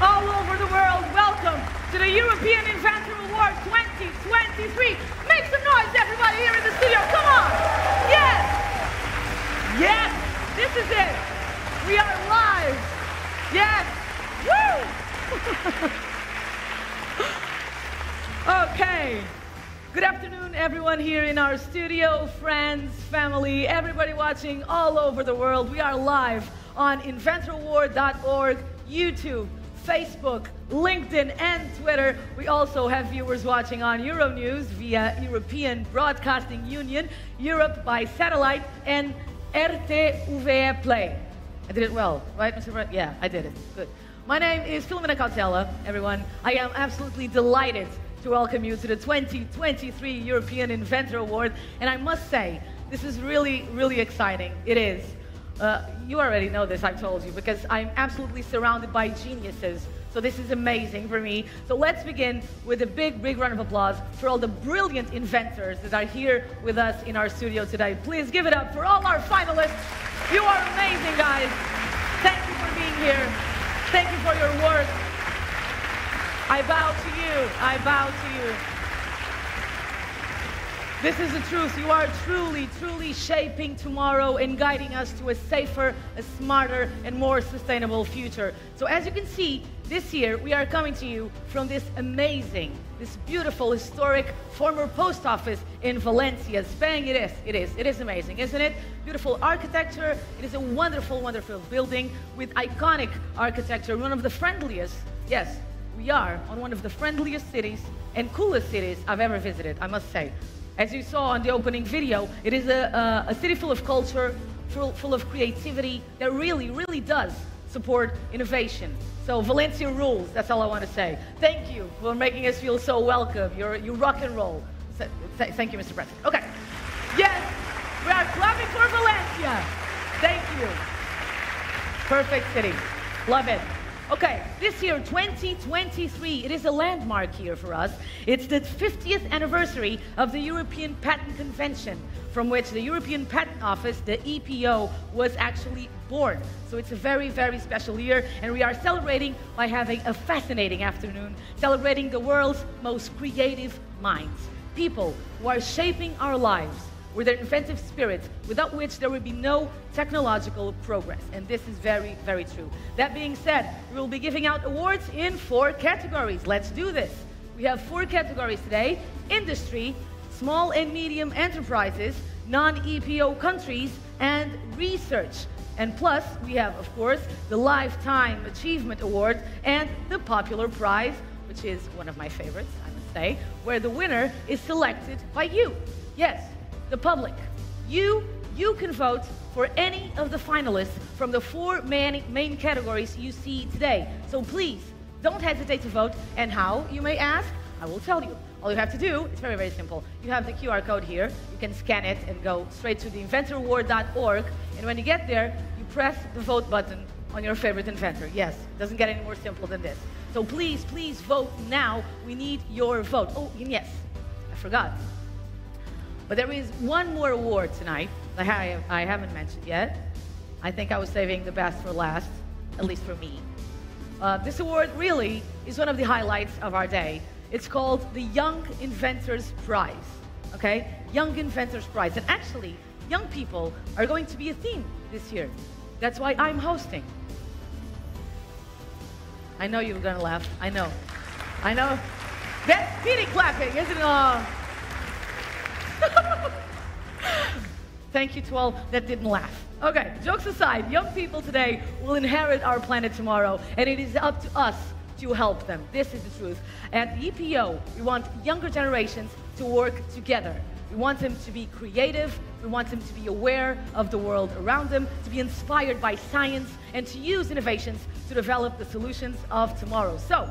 all over the world, welcome to the European Inventor Award 2023. Make some noise, everybody, here in the studio. Come on. Yes. Yes. This is it. We are live. Yes. Woo. Okay. Good afternoon, everyone here in our studio, friends, family, everybody watching all over the world. We are live on inventoraward.org, YouTube, Facebook, LinkedIn, and Twitter. We also have viewers watching on Euronews via European Broadcasting Union, Europe by satellite, and RTV Play. I did it well, right, Mr. Brett? Yeah, I did it. Good. My name is Philomena Cautela, everyone. I am absolutely delighted to welcome you to the 2023 European Inventor Award. And I must say, this is really, really exciting. It is. You already know this, I've told you, because I'm absolutely surrounded by geniuses. So this is amazing for me. So let's begin with a big, big round of applause for all the brilliant inventors that are here with us in our studio today. Please give it up for all our finalists. You are amazing, guys. Thank you for being here. Thank you for your work. I bow to you. I bow to you. This is the truth. You are truly, truly shaping tomorrow and guiding us to a safer, a smarter, and more sustainable future. So as you can see, this year we are coming to you from this amazing, this beautiful, historic former post office in Valencia, Spain. It is amazing, isn't it? Beautiful architecture. It is a wonderful, wonderful building with iconic architecture, one of the friendliest, yes, we are on one of the friendliest cities and coolest cities I've ever visited, I must say. As you saw on the opening video, it is a city full of culture, full of creativity that really, really does support innovation. So Valencia rules, that's all I want to say. Thank you for making us feel so welcome. You rock and roll. Thank you, Mr. President. Okay. Yes, we are clapping for Valencia. Thank you. Perfect city. Love it. Okay, this year, 2023, it is a landmark year for us. It's the 50th anniversary of the European Patent Convention, from which the European Patent Office, the EPO, was actually born. So it's a very, very special year, and we are celebrating by having a fascinating afternoon, celebrating the world's most creative minds, people who are shaping our lives with their inventive spirit, without which there would be no technological progress. And this is very, very true. That being said, we will be giving out awards in 4 categories. Let's do this. We have 4 categories today: industry, small and medium enterprises, non-EPO countries, and research. And plus, we have, of course, the Lifetime Achievement Award and the Popular Prize, which is one of my favorites, I must say, where the winner is selected by you. Yes, the public. You can vote for any of the finalists from the 4 main categories you see today. So please, don't hesitate to vote. And how, you may ask? I will tell you. All you have to do, it's very, very simple. You have the QR code here. You can scan it and go straight to the inventoraward.org. And when you get there, you press the vote button on your favorite inventor. Yes, it doesn't get any more simple than this. So please, please vote now. We need your vote. Oh, and yes, I forgot. But there is one more award tonight that I haven't mentioned yet. I think I was saving the best for last, at least for me. This award really is one of the highlights of our day. It's called the Young Inventors Prize, okay? Young Inventors Prize. And actually, young people are going to be a theme this year. That's why I'm hosting. I know you were going to laugh. I know. I know. That's pity clapping, isn't it? Thank you to all that didn't laugh. Okay, jokes aside, young people today will inherit our planet tomorrow, and it is up to us to help them. This is the truth. At the EPO, we want younger generations to work together. We want them to be creative. We want them to be aware of the world around them, to be inspired by science, and to use innovations to develop the solutions of tomorrow. So,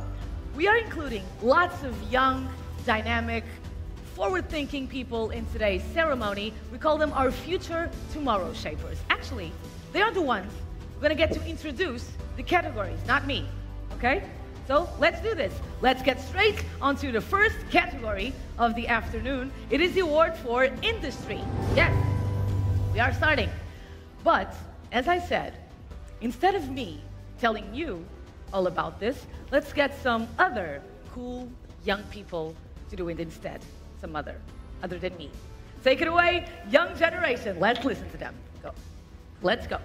we are including lots of young, dynamic, forward-thinking people in today's ceremony. We call them our future tomorrow shapers. Actually, they are the ones who are going to get to introduce the categories, not me, okay? So let's do this. Let's get straight onto the first category of the afternoon. It is the award for industry. Yes, we are starting. But, as I said, instead of me telling you all about this, let's get some other cool young people to do it instead. Some other than me. Take it away, young generation. Let's listen to them. Go. Let's go.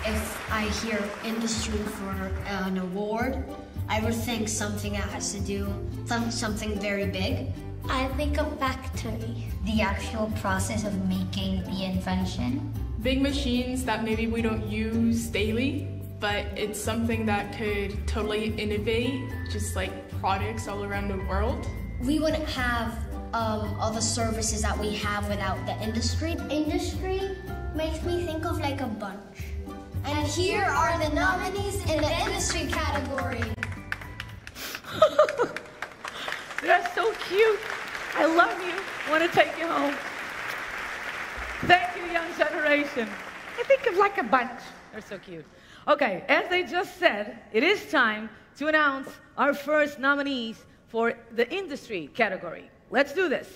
If I hear industry for an award, I would think something that has to do something very big. I think a factory. The actual process of making the invention. Big machines that maybe we don't use daily, but it's something that could totally innovate, just like products all around the world. We wouldn't have all the services that we have without the industry. Industry makes me think of like a bunch. And here are the nominees in the industry category. They're so cute. I love you. I want to take you home. Thank you, young generation. I think of like a bunch. They're so cute. Okay, as they just said, it is time to announce our first nominees for the industry category. Let's do this.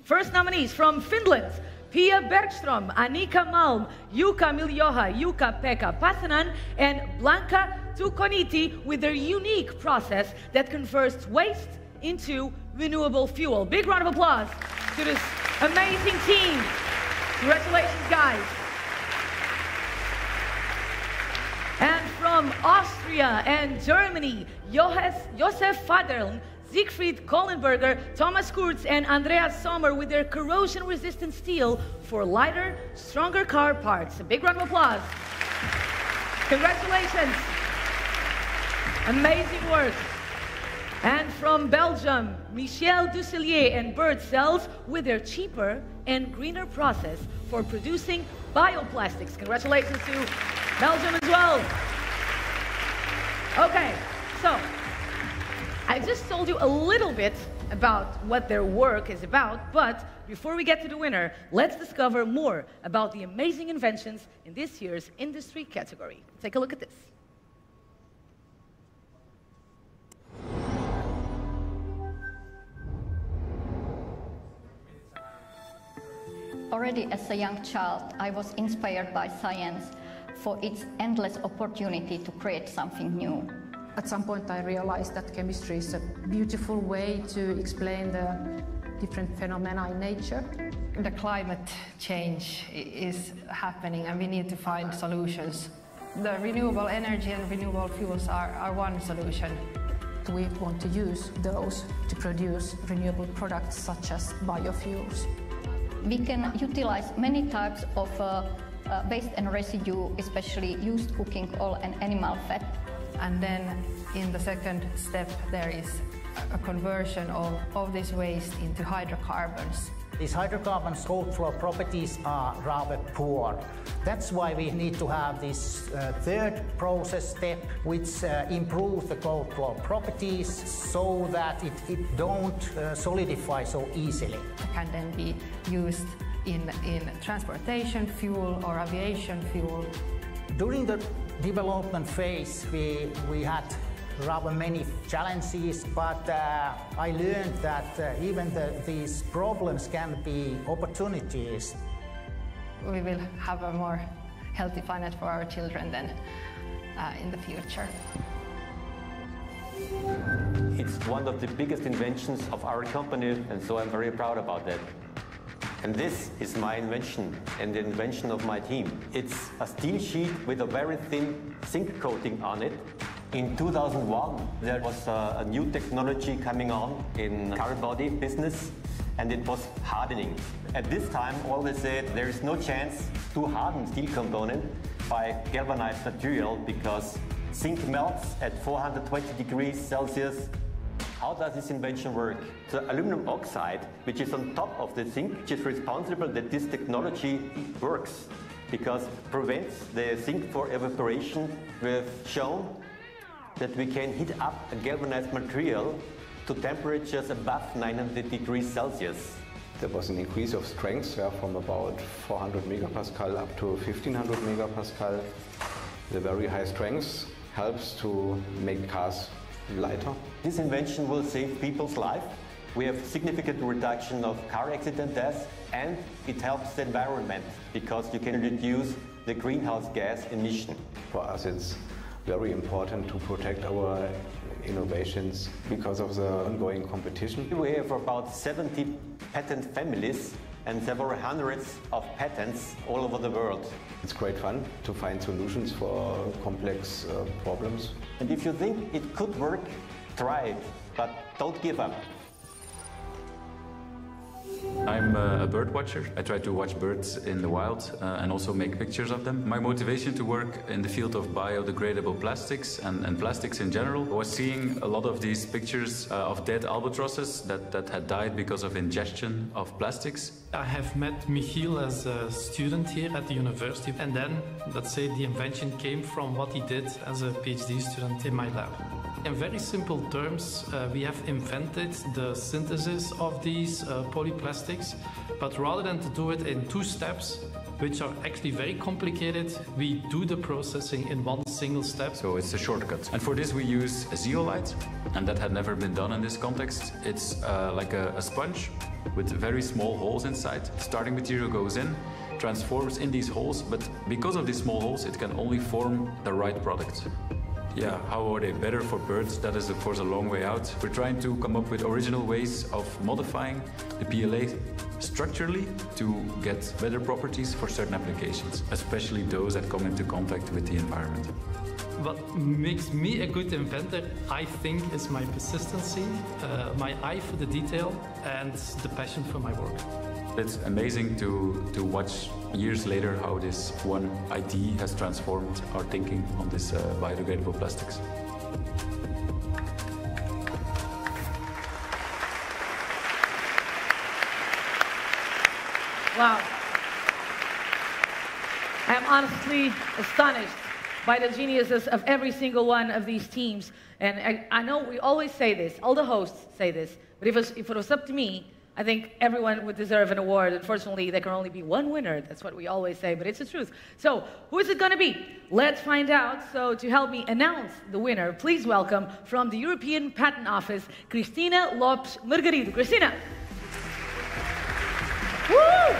First nominees from Finland, Pia Bergström, Annika Malm, Jukka Miljoha, Jukka-Pekka Passanen, and Blanca Tukoniti with their unique process that converts waste into renewable fuel. Big round of applause to this amazing team. Congratulations, guys. And from Austria and Germany, Josef Faderln, Siegfried Kohlenberger, Thomas Kurz, and Andreas Sommer with their corrosion-resistant steel for lighter, stronger car parts. A big round of applause. Congratulations. Amazing work. And from Belgium, Michel Dusselier and Bert Sells with their cheaper and greener process for producing bioplastics. Congratulations to Belgium as well. Okay, so I just told you a little bit about what their work is about, but before we get to the winner, let's discover more about the amazing inventions in this year's industry category. Take a look at this. Already as a young child, I was inspired by science for its endless opportunity to create something new. At some point I realized that chemistry is a beautiful way to explain the different phenomena in nature. The climate change is happening and we need to find solutions. The renewable energy and renewable fuels are one solution. we want to use those to produce renewable products such as biofuels. We can utilize many types of waste and residue, especially used cooking oil and animal fat. And then in the second step there is a conversion of this waste into hydrocarbons. These hydrocarbons' cold flow properties are rather poor. That's why we need to have this third process step, which improves the cold flow properties so that it don't solidify so easily. It can then be used in transportation fuel or aviation fuel. During the development phase, we had rather many challenges, but I learned that even these problems can be opportunities. We will have a more healthy planet for our children then in the future. It's one of the biggest inventions of our company, and so I'm very proud about that. And this is my invention and the invention of my team. It's a steel sheet with a very thin zinc coating on it. In 2001, there was a new technology coming on in car body business, and it was hardening. At this time, all they said there is no chance to harden steel component by galvanized material because zinc melts at 420 degrees Celsius. How does this invention work? The aluminum oxide, which is on top of the zinc, which is responsible that this technology works because it prevents the zinc for evaporation. We've shown that we can heat up a galvanized material to temperatures above 900 degrees Celsius. There was an increase of strength from about 400 megapascal up to 1500 megapascal. The very high strength helps to make cars lighter. This invention will save people's life. We have significant reduction of car accident deaths, and it helps the environment because you can reduce the greenhouse gas emission. For us it's very important to protect our innovations because of the ongoing competition. We have about 70 patent families and several hundreds of patents all over the world. It's great fun to find solutions for complex problems. And if you think it could work, try it, but don't give up. I'm a bird watcher. I try to watch birds in the wild and also make pictures of them. My motivation to work in the field of biodegradable plastics and plastics in general was seeing a lot of these pictures of dead albatrosses that had died because of ingestion of plastics. I have met Michiel as a student here at the university, and then, let's say, the invention came from what he did as a PhD student in my lab. In very simple terms, we have invented the synthesis of these polyplastics, but rather than to do it in 2 steps, which are actually very complicated, we do the processing in 1 single step. So it's a shortcut. And for this we use a zeolite, and that had never been done in this context. It's like a sponge with very small holes inside. Starting material goes in, transforms in these holes, but because of these small holes, it can only form the right product. Yeah, how are they better for birds? That is, of course, a long way out. We're trying to come up with original ways of modifying the PLA structurally to get better properties for certain applications, especially those that come into contact with the environment. What makes me a good inventor, I think, is my persistency, my eye for the detail, and the passion for my work. It's amazing to watch years later how this one idea has transformed our thinking on this biodegradable plastics. Wow. I am honestly astonished by the geniuses of every single one of these teams. And I know we always say this, all the hosts say this, but if it was up to me, I think everyone would deserve an award. Unfortunately, there can only be one winner. That's what we always say, but it's the truth. So, who is it going to be? Let's find out. So, to help me announce the winner, please welcome from the European Patent Office, Cristina Lopes Margarido. Cristina. Woo!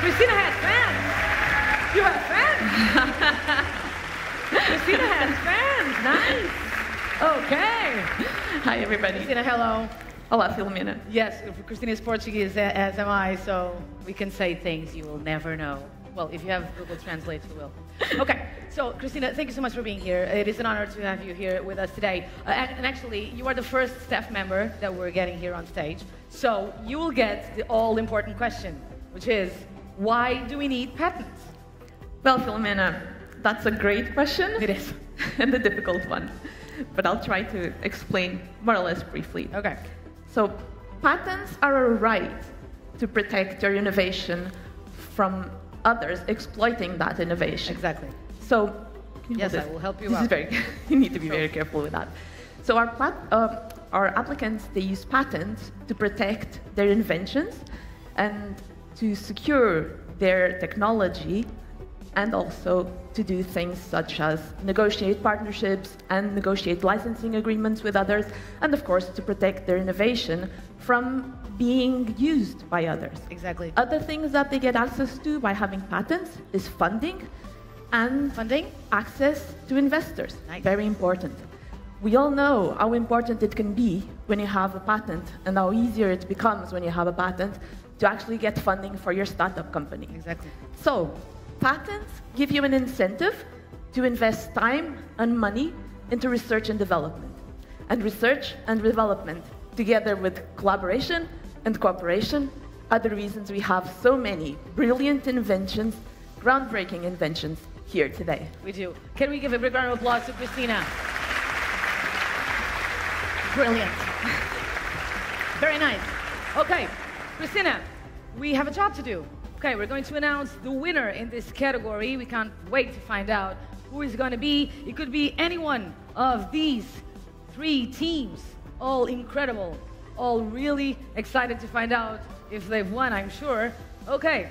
Cristina has fans. You have fans? Cristina has fans. Nice. Okay. Hi, everybody. Cristina, hello. Olá, Filomena. Yes, Cristina is Portuguese, as am I, so we can say things you will never know. Well, if you have Google Translate, you will. Okay, so Christina, thank you so much for being here. It is an honor to have you here with us today. And actually, you are the first staff member that we're getting here on stage. So you will get the all-important question, which is, why do we need patents? Well, Filomena, that's a great question. It is. And a difficult one. But I'll try to explain more or less briefly. Okay. So patents are a right to protect your innovation from others exploiting that innovation. Exactly. So, yes, I will help you out. This is very, you need to be very careful with that. So our applicants, they use patents to protect their inventions and to secure their technology, and also to do things such as negotiate partnerships and negotiate licensing agreements with others, and of course to protect their innovation from being used by others. Exactly. Other things that they get access to by having patents is funding and access to investors. Nice. Very important. We all know how important it can be when you have a patent and how easier it becomes when you have a patent to actually get funding for your startup company. Exactly. So, patents give you an incentive to invest time and money into research and development. And research and development, together with collaboration and cooperation, are the reasons we have so many brilliant inventions, groundbreaking inventions here today. We do. Can we give a big round of applause to Christina? Brilliant. Very nice. Okay, Christina, we have a job to do. Okay, we're going to announce the winner in this category. We can't wait to find out who is going to be. It could be any one of these 3 teams. All incredible. All really excited to find out if they've won, I'm sure. Okay,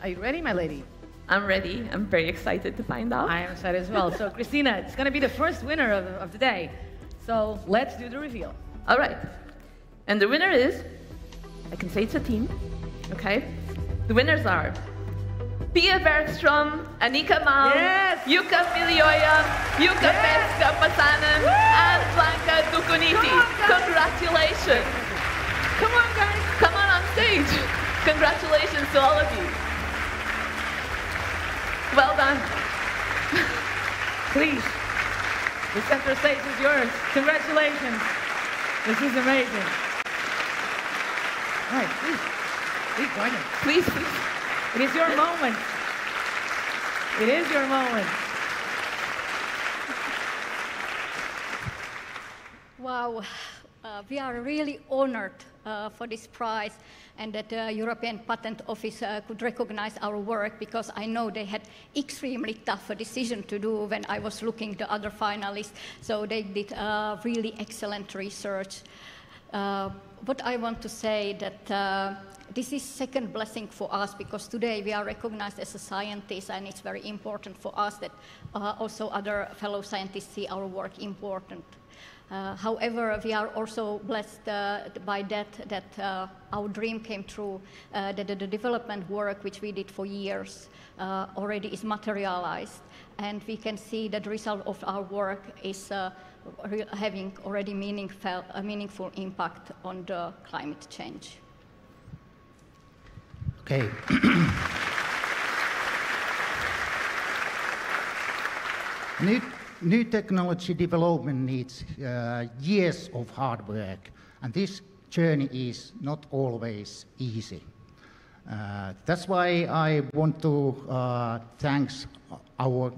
are you ready, my lady? I'm ready. I'm very excited to find out. I am excited as well. So, Christina, it's going to be the first winner of the day. So, let's do the reveal. All right. And the winner is, I can say it's a team, okay? The winners are Pia Bergstrom, Annika Malm, yes. Jukka Viljoja, Jukka Peska-Pasanen, and Blanka Dukuniti. Congratulations. Come on, guys. Come on stage. Congratulations to all of you. Well done. Please, the center stage is yours. Congratulations. This is amazing. All right, please join us. Please. It is your moment. It is your moment. Wow, we are really honored for this prize, and that the European Patent Office could recognize our work, because I know they had extremely tough decision to do when I was looking at the other finalists. So they did really excellent research. What I want to say that this is second blessing for us, because today we are recognized as a scientist, and it's very important for us that also other fellow scientists see our work important. However, we are also blessed by that our dream came true, that the development work which we did for years already is materialized, and we can see that the result of our work is having already a meaningful impact on the climate change. Okay. New technology development needs years of hard work, and this journey is not always easy. That's why I want to thank our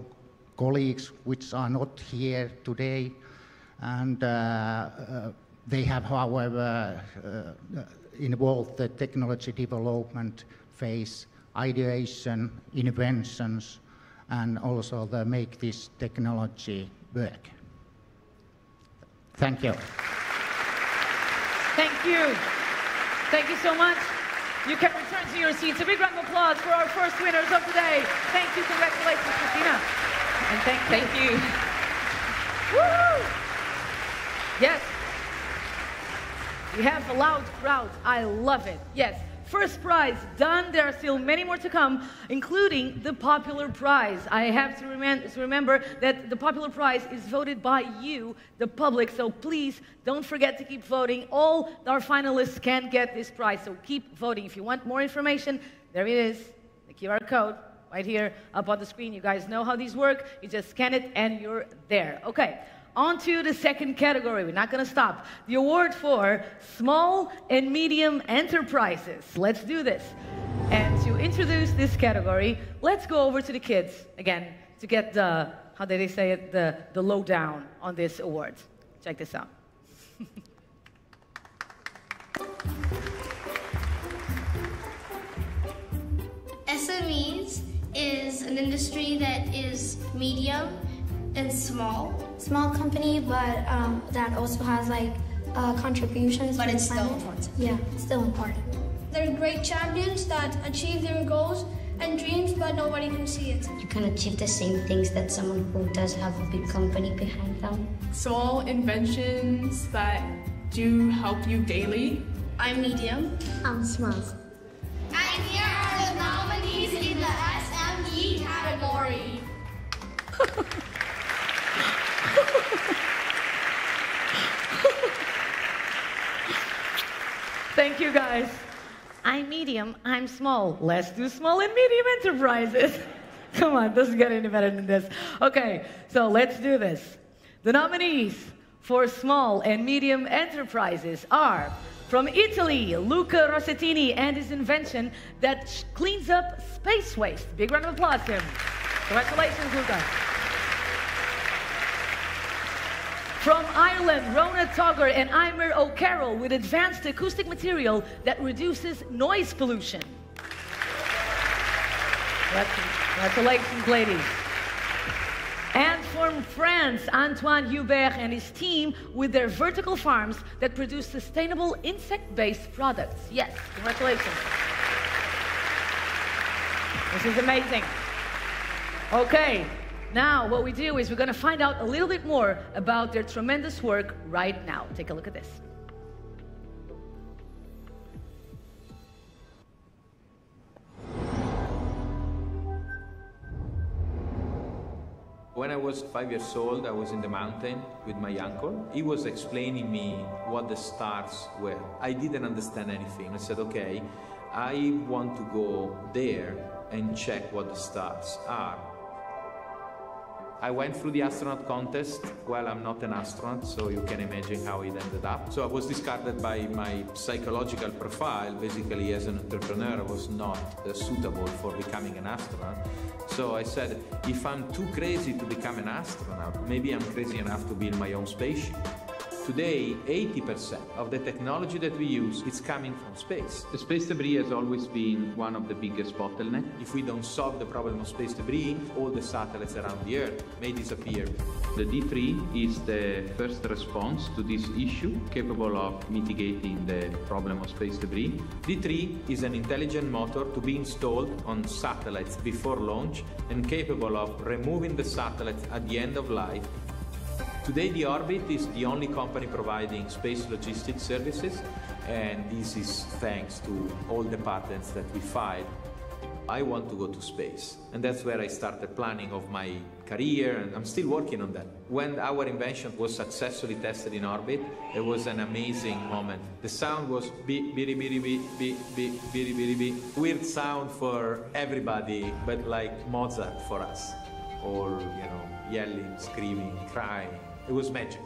colleagues which are not here today, and they have, however, involved the technology development phase, ideation, inventions, and also make this technology work. Thank you. Thank you. Thank you so much. You can return to your seats. A big round of applause for our first winners of today. Thank you. Congratulations, Christina. And thank you. Woo! Yes. We have a loud crowd. I love it. Yes. First prize done. There are still many more to come, including the popular prize. I have to remember that the popular prize is voted by you, the public, so please don't forget to keep voting. All our finalists can get this prize, so keep voting. If you want more information, there it is, the QR code. right here up on the screen. You guys know how these work. You just scan it and you're there. Okay, on to the second category. We're not going to stop. The award for small and medium enterprises. Let's do this. And to introduce this category, let's go over to the kids again to get the, how do they say it, the lowdown on this award. Check this out. SMEs is an industry that is medium and small. Small company, but that also has like contributions. But it's still important. Yeah, it's still important. They're great champions that achieve their goals and dreams, but nobody can see it. You can achieve the same things that someone who does have a big company behind them. Small inventions that do help you daily. I'm medium. I'm small. And here are the nominees in the SME category. Thank you, guys. I'm medium, I'm small. Let's do small and medium enterprises. Come on, doesn't get any better than this. Okay, so let's do this. The nominees for small and medium enterprises are, from Italy, Luca Rossettini and his invention that cleans up space waste. Big round of applause to him. Congratulations, Luca. From Ireland, Rona Togger and Eimer O'Carroll with advanced acoustic material that reduces noise pollution. Congratulations, ladies. And from France, Antoine Hubert and his team with their vertical farms that produce sustainable insect-based products. Yes, congratulations. This is amazing. Okay, now what we do is we're going to find out a little bit more about their tremendous work right now. Take a look at this. When I was 5 years old, I was in the mountain with my uncle. He was explaining me what the stars were. I didn't understand anything. I said, okay, I want to go there and check what the stars are. I went through the astronaut contest. Well, I'm not an astronaut, so you can imagine how it ended up. So I was discarded by my psychological profile. Basically, as an entrepreneur, I was not suitable for becoming an astronaut. So I said, if I'm too crazy to become an astronaut, maybe I'm crazy enough to build my own spaceship. Today, 80% of the technology that we use is coming from space. The space debris has always been one of the biggest bottlenecks. If we don't solve the problem of space debris, all the satellites around the Earth may disappear. The D3 is the first response to this issue, capable of mitigating the problem of space debris. D3 is an intelligent motor to be installed on satellites before launch and capable of removing the satellites at the end of life. Today, The Orbit is the only company providing space logistics services, and this is thanks to all the patents that we filed. I want to go to space, and that's where I started planning of my career, and I'm still working on that. When our invention was successfully tested in orbit, it was an amazing moment. The sound was beep, beep, beep, beep, beep, beep, beep, beep, beep. Weird sound for everybody, but like Mozart for us. Or, yelling, screaming, crying. It was magic.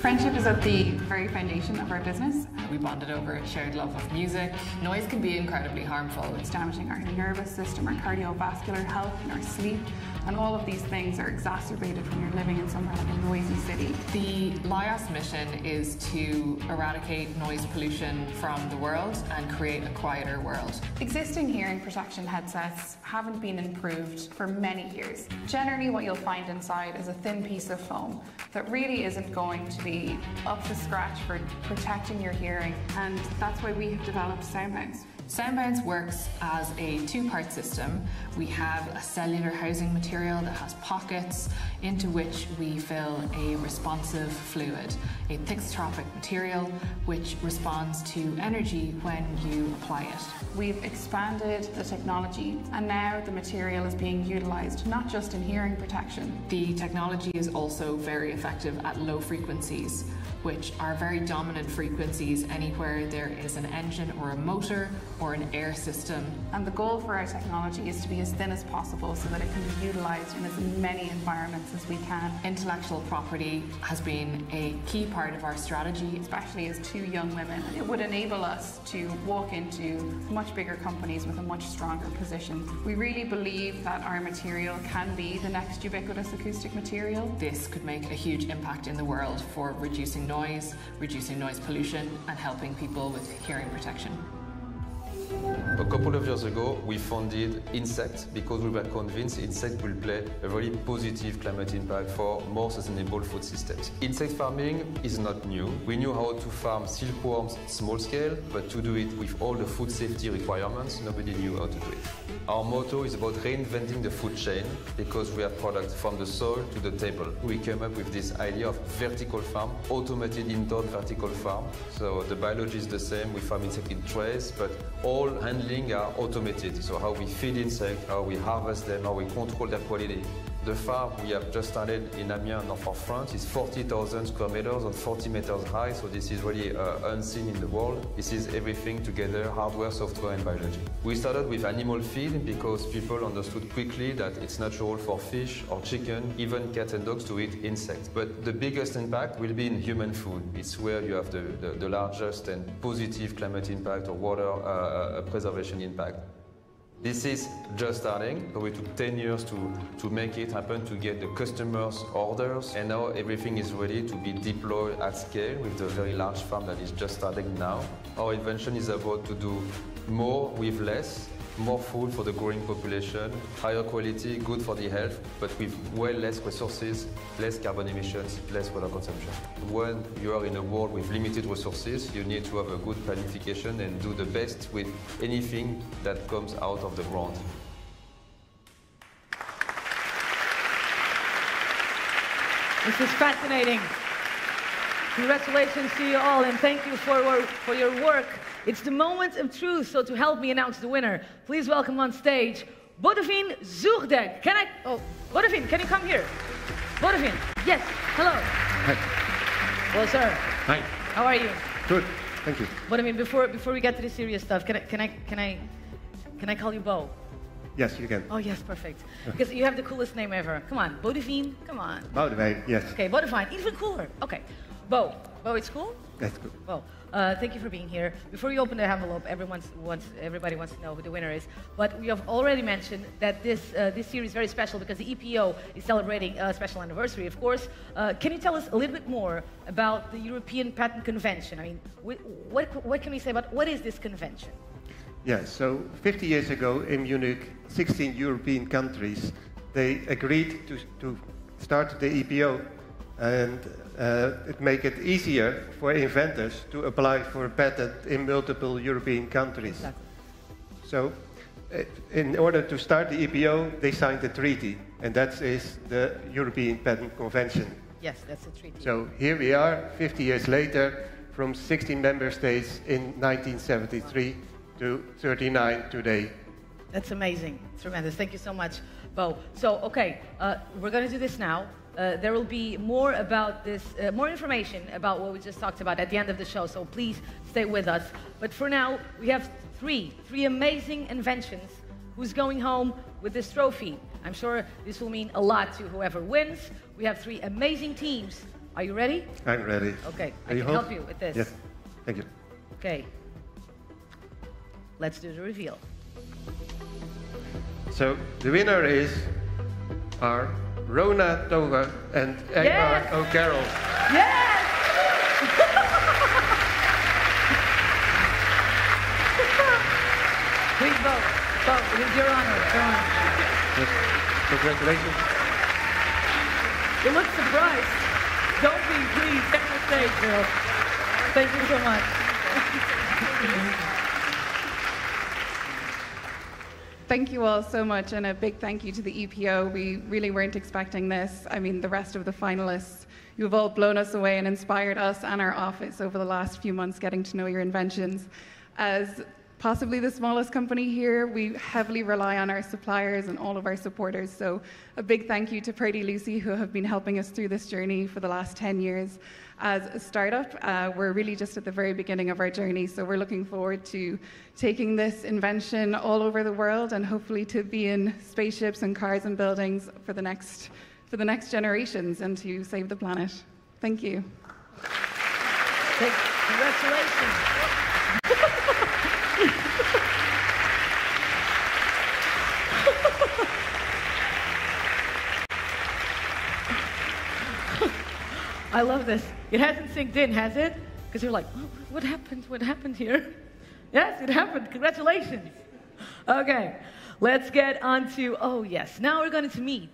Friendship is at the very foundation of our business. We bonded over a shared love of music. Noise can be incredibly harmful. It's damaging our nervous system, our cardiovascular health, and our sleep. And all of these things are exacerbated when you're living in somewhere like a noisy city. The LIOS mission is to eradicate noise pollution from the world and create a quieter world. Existing hearing protection headsets haven't been improved for many years. Generally, what you'll find inside is a thin piece of foam that really isn't going to be up to scratch for protecting your hearing, and that's why we have developed SoundBounce. SoundBounce works as a two-part system. We have a cellular housing material that has pockets into which we fill a responsive fluid, a thixotropic material which responds to energy when you apply it. We've expanded the technology, and now the material is being utilised not just in hearing protection. The technology is also very effective at low frequencies, which are very dominant frequencies anywhere there is an engine or a motor or an air system. And the goal for our technology is to be as thin as possible so that it can be utilised in as many environments as we can. Intellectual property has been a key part of our strategy, especially as two young women. It would enable us to walk into much bigger companies with a much stronger position. We really believe that our material can be the next ubiquitous acoustic material. This could make a huge impact in the world for reducing noise pollution, and helping people with hearing protection. A couple of years ago, we founded Insect because we were convinced insect will play a very positive climate impact for more sustainable food systems. Insect farming is not new. We knew how to farm silkworms small scale, but to do it with all the food safety requirements, nobody knew how to do it. Our motto is about reinventing the food chain because we have products from the soil to the table. We came up with this idea of vertical farm, automated indoor vertical farm. So the biology is the same, we farm insects in trays, but all handling are automated. So how we feed insects, how we harvest them, how we control their quality. The farm we have just started in Amiens, north of France, is 40,000 square meters and 40 meters high. So this is really unseen in the world. This is everything together, hardware, software, and biology. We started with animal feed because people understood quickly that it's natural for fish or chicken, even cats and dogs to eat insects. But the biggest impact will be in human food. It's where you have the largest and positive climate impact or water preservation impact. This is just starting, so we took 10 years to make it happen, to get the customers' orders, and now everything is ready to be deployed at scale with the very large farm that is just starting now. Our invention is about to do more with less, more food for the growing population, higher quality, good for the health, but with way less resources, less carbon emissions, less water consumption. When you are in a world with limited resources, you need to have a good planification and do the best with anything that comes out of the ground. This is fascinating. Congratulations to you all, and thank you for your work. It's the moment of truth, so to help me announce the winner, please welcome on stage Boudewijn Zoerdijk. Boudewijn, can you come here? Boudewijn, yes, hello. Hi. Well, sir. Hi. How are you? Good, thank you. Boudewijn, before we get to the serious stuff, can I call you Bo? Yes, you can. Oh, yes, perfect. Because you have the coolest name ever. Come on, Boudewijn, come on. Boudewijn, yes. Okay, Boudewijn, even cooler. Okay, Bo, it's cool? That's good. Bo, thank you for being here. Before you open the envelope, everybody wants to know who the winner is. But we have already mentioned that this series is very special because the EPO is celebrating a special anniversary, of course. Can you tell us a little bit more about the European Patent Convention? I mean, what can we say about what is this convention? Yes, so 50 years ago in Munich, 16 European countries, they agreed to start the EPO and it make it easier for inventors to apply for a patent in multiple European countries. Exactly. So in order to start the EPO, they signed a treaty, and that is the European Patent Convention. Yes, that's a treaty. So here we are, 50 years later, from 16 member states in 1973 to 39 today. That's amazing. It's tremendous. Thank you so much, Bo. So, okay, we're going to do this now. There will be more about this, more information about what we just talked about at the end of the show, so please stay with us. But for now, we have three amazing inventions. Who's going home with this trophy? I'm sure this will mean a lot to whoever wins. We have three amazing teams. Are you ready? I'm ready. Okay, I can help you with this. Yes, thank you. Okay, let's do the reveal. So the winner is our Rona Toga and Egbert O'Carroll. Yes! Please vote. Vote. It is your honor. Go on. Yes. Congratulations. You look surprised. Don't be, please. Get on the stage, girl. Thank you so much. Thank you all so much, and a big thank you to the EPO. We really weren't expecting this. I mean, the rest of the finalists, you've all blown us away and inspired us and our office over the last few months getting to know your inventions. As possibly the smallest company here. We heavily rely on our suppliers and all of our supporters. So a big thank you to Purdy Lucy, who have been helping us through this journey for the last 10 years. As a startup, we're really just at the very beginning of our journey. So we're looking forward to taking this invention all over the world and hopefully to be in spaceships and cars and buildings for the next generations and to save the planet. Thank you. Congratulations. I love this. It hasn't synced in, has it? Because you're like, oh, what happened? What happened here? Yes, it happened. Congratulations. Okay, let's get on to, oh yes, now we're going to meet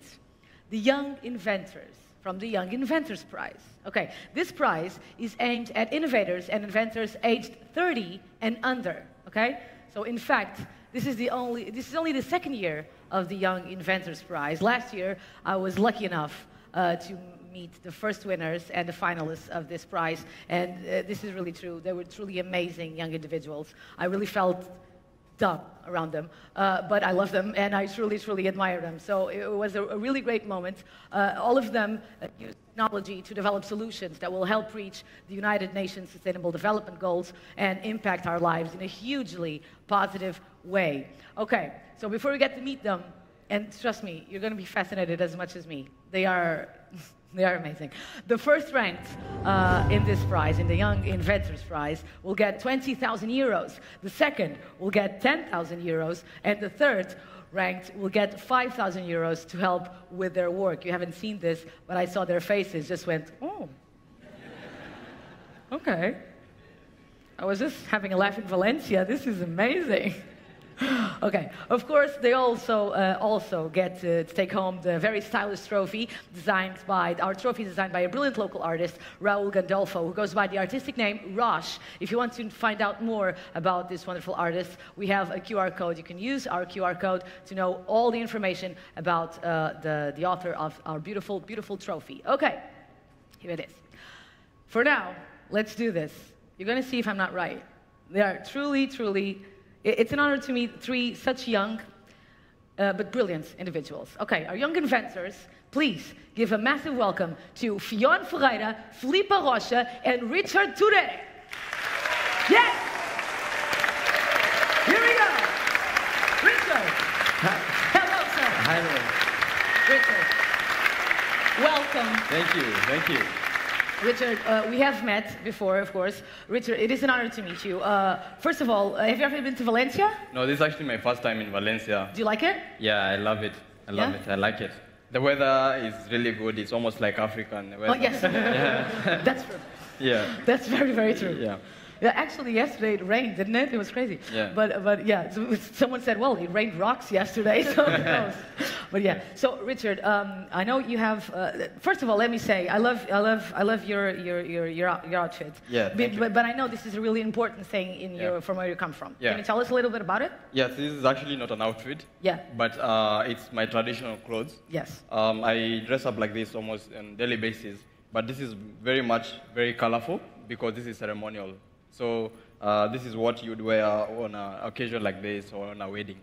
the young inventors from the Young Inventors Prize. Okay, this prize is aimed at innovators and inventors aged 30 and under, okay? So in fact, this is only the second year of the Young Inventors Prize. Last year, I was lucky enough to meet the first winners and the finalists of this prize, and this is really true. They were truly amazing young individuals. I really felt dumb around them, but I love them, and I truly, truly admire them. So it was a really great moment. All of them used technology to develop solutions that will help reach the United Nations Sustainable Development Goals and impact our lives in a hugely positive way. Okay, so before we get to meet them, and trust me, you're going to be fascinated as much as me. They are amazing. The first ranked in this prize, in the Young Inventors Prize, will get 20,000 euros. The second will get 10,000 euros. And the third ranked will get 5,000 euros to help with their work. You haven't seen this, but I saw their faces just went, oh. Okay. I was just having a laugh in Valencia. This is amazing. Okay, of course, they also get to take home the very stylish trophy designed by a brilliant local artist, Raul Gandolfo, who goes by the artistic name Rosh. If you want to find out more about this wonderful artist, we have a QR code. You can use our QR code to know all the information about the author of our beautiful, beautiful trophy. Okay, here it is. For now, let's do this. You're going to see if I'm not right. They are truly, truly... It's an honor to meet three such young but brilliant individuals. Okay, our young inventors, please give a massive welcome to Fionn Ferreira, Filipe Rocha, and Richard Toure. Yes! Here we go. Richard. Hello, sir. Hi, Richard. Welcome. Thank you, thank you. Richard, we have met before, of course. Richard, it is an honor to meet you. First of all, have you ever been to Valencia? No, this is actually my first time in Valencia. Do you like it? Yeah, I love it. I love it. I like it. The weather is really good. It's almost like African weather. Oh, yes. Yeah. That's true. Yeah. That's very, very true. Yeah. Yeah, actually, yesterday it rained, didn't it? It was crazy. Yeah. But yeah, someone said, well, it rained rocks yesterday, so who knows? But yeah. So Richard, I know you have. First of all, let me say, I love your outfit. Yeah. But I know this is a really important thing in from where you come from. Yeah. Can you tell us a little bit about it? Yes, this is actually not an outfit. Yeah. But it's my traditional clothes. Yes. I dress up like this almost on a daily basis. But this is very colorful because this is ceremonial. So this is what you'd wear on an occasion like this or on a wedding.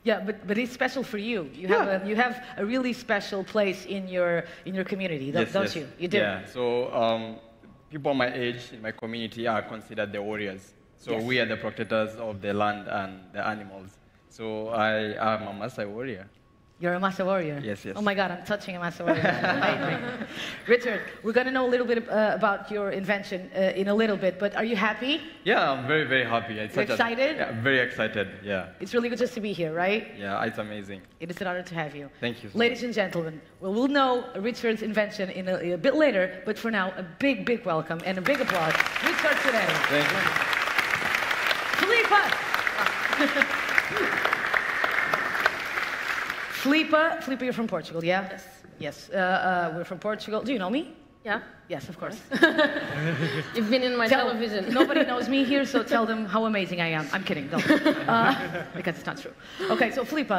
Yeah, but it's special for you. You have a really special place in your community, don't you? You do. Yeah. So people my age in my community are considered the warriors. So we are the protectors of the land and the animals. So I am a Maasai warrior. You're a Maasai warrior? Yes, yes. Oh my God, I'm touching a Maasai warrior. Amazing. Richard, we're going to know a little bit about your invention in a little bit, but are you happy? Yeah, I'm very, very happy. You're excited? Yeah, very excited, yeah. It's really good just to be here, right? Yeah, it's amazing. It is an honor to have you. Thank you. Ladies and gentlemen, we'll know Richard's invention in a bit later, but for now, a big, big welcome and a big applause. Richard Toure. Thank you. Filipe, you're from Portugal, yeah? Yes. Yes, we're from Portugal. Do you know me? Yeah. Yes, of course. You've been in my television. Nobody knows me here, so tell them how amazing I am. I'm kidding, don't. Because it's not true. Okay, so Filipe,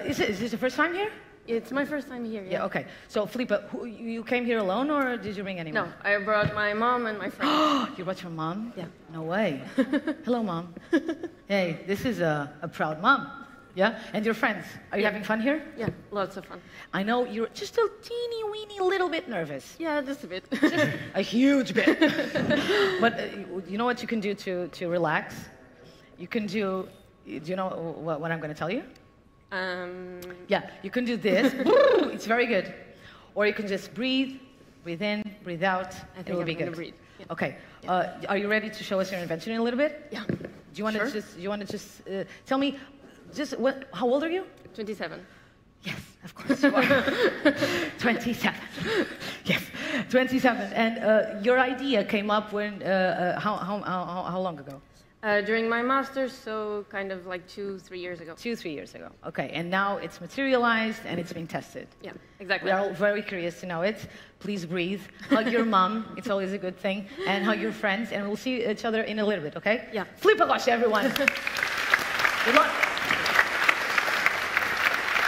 is this your first time here? It's my first time here. Yeah, okay. So, Felipe, you came here alone, or did you bring anyone? No, I brought my mom and my friends. You brought your mom? Yeah. No way. Hello, Mom. Hey, this is a proud mom. Yeah? And your friends, are you having fun here? Yeah, lots of fun. I know you're just a teeny weeny little bit nervous. Yeah, just a bit. A huge bit. But you know what you can do to relax? You can do you know what I'm going to tell you? Yeah, you can do this. It's very good. Or you can just breathe in, breathe out. It will be good. Breathe. Yeah. Okay. Are you ready to show us your invention in a little bit? Yeah. Do you want to just tell me how old are you? 27. Yes, of course you are. 27. Yes, 27. And your idea came up when how long ago? During my master's, so kind of like 2-3 years ago. 2-3 years ago. Okay, and now it's materialized and it's being tested. Yeah, exactly. We are all very curious to know it. Please breathe. Hug your mom. It's always a good thing. And hug your friends. And we'll see each other in a little bit, okay? Yeah. Felipe Rocha, everyone. Good luck.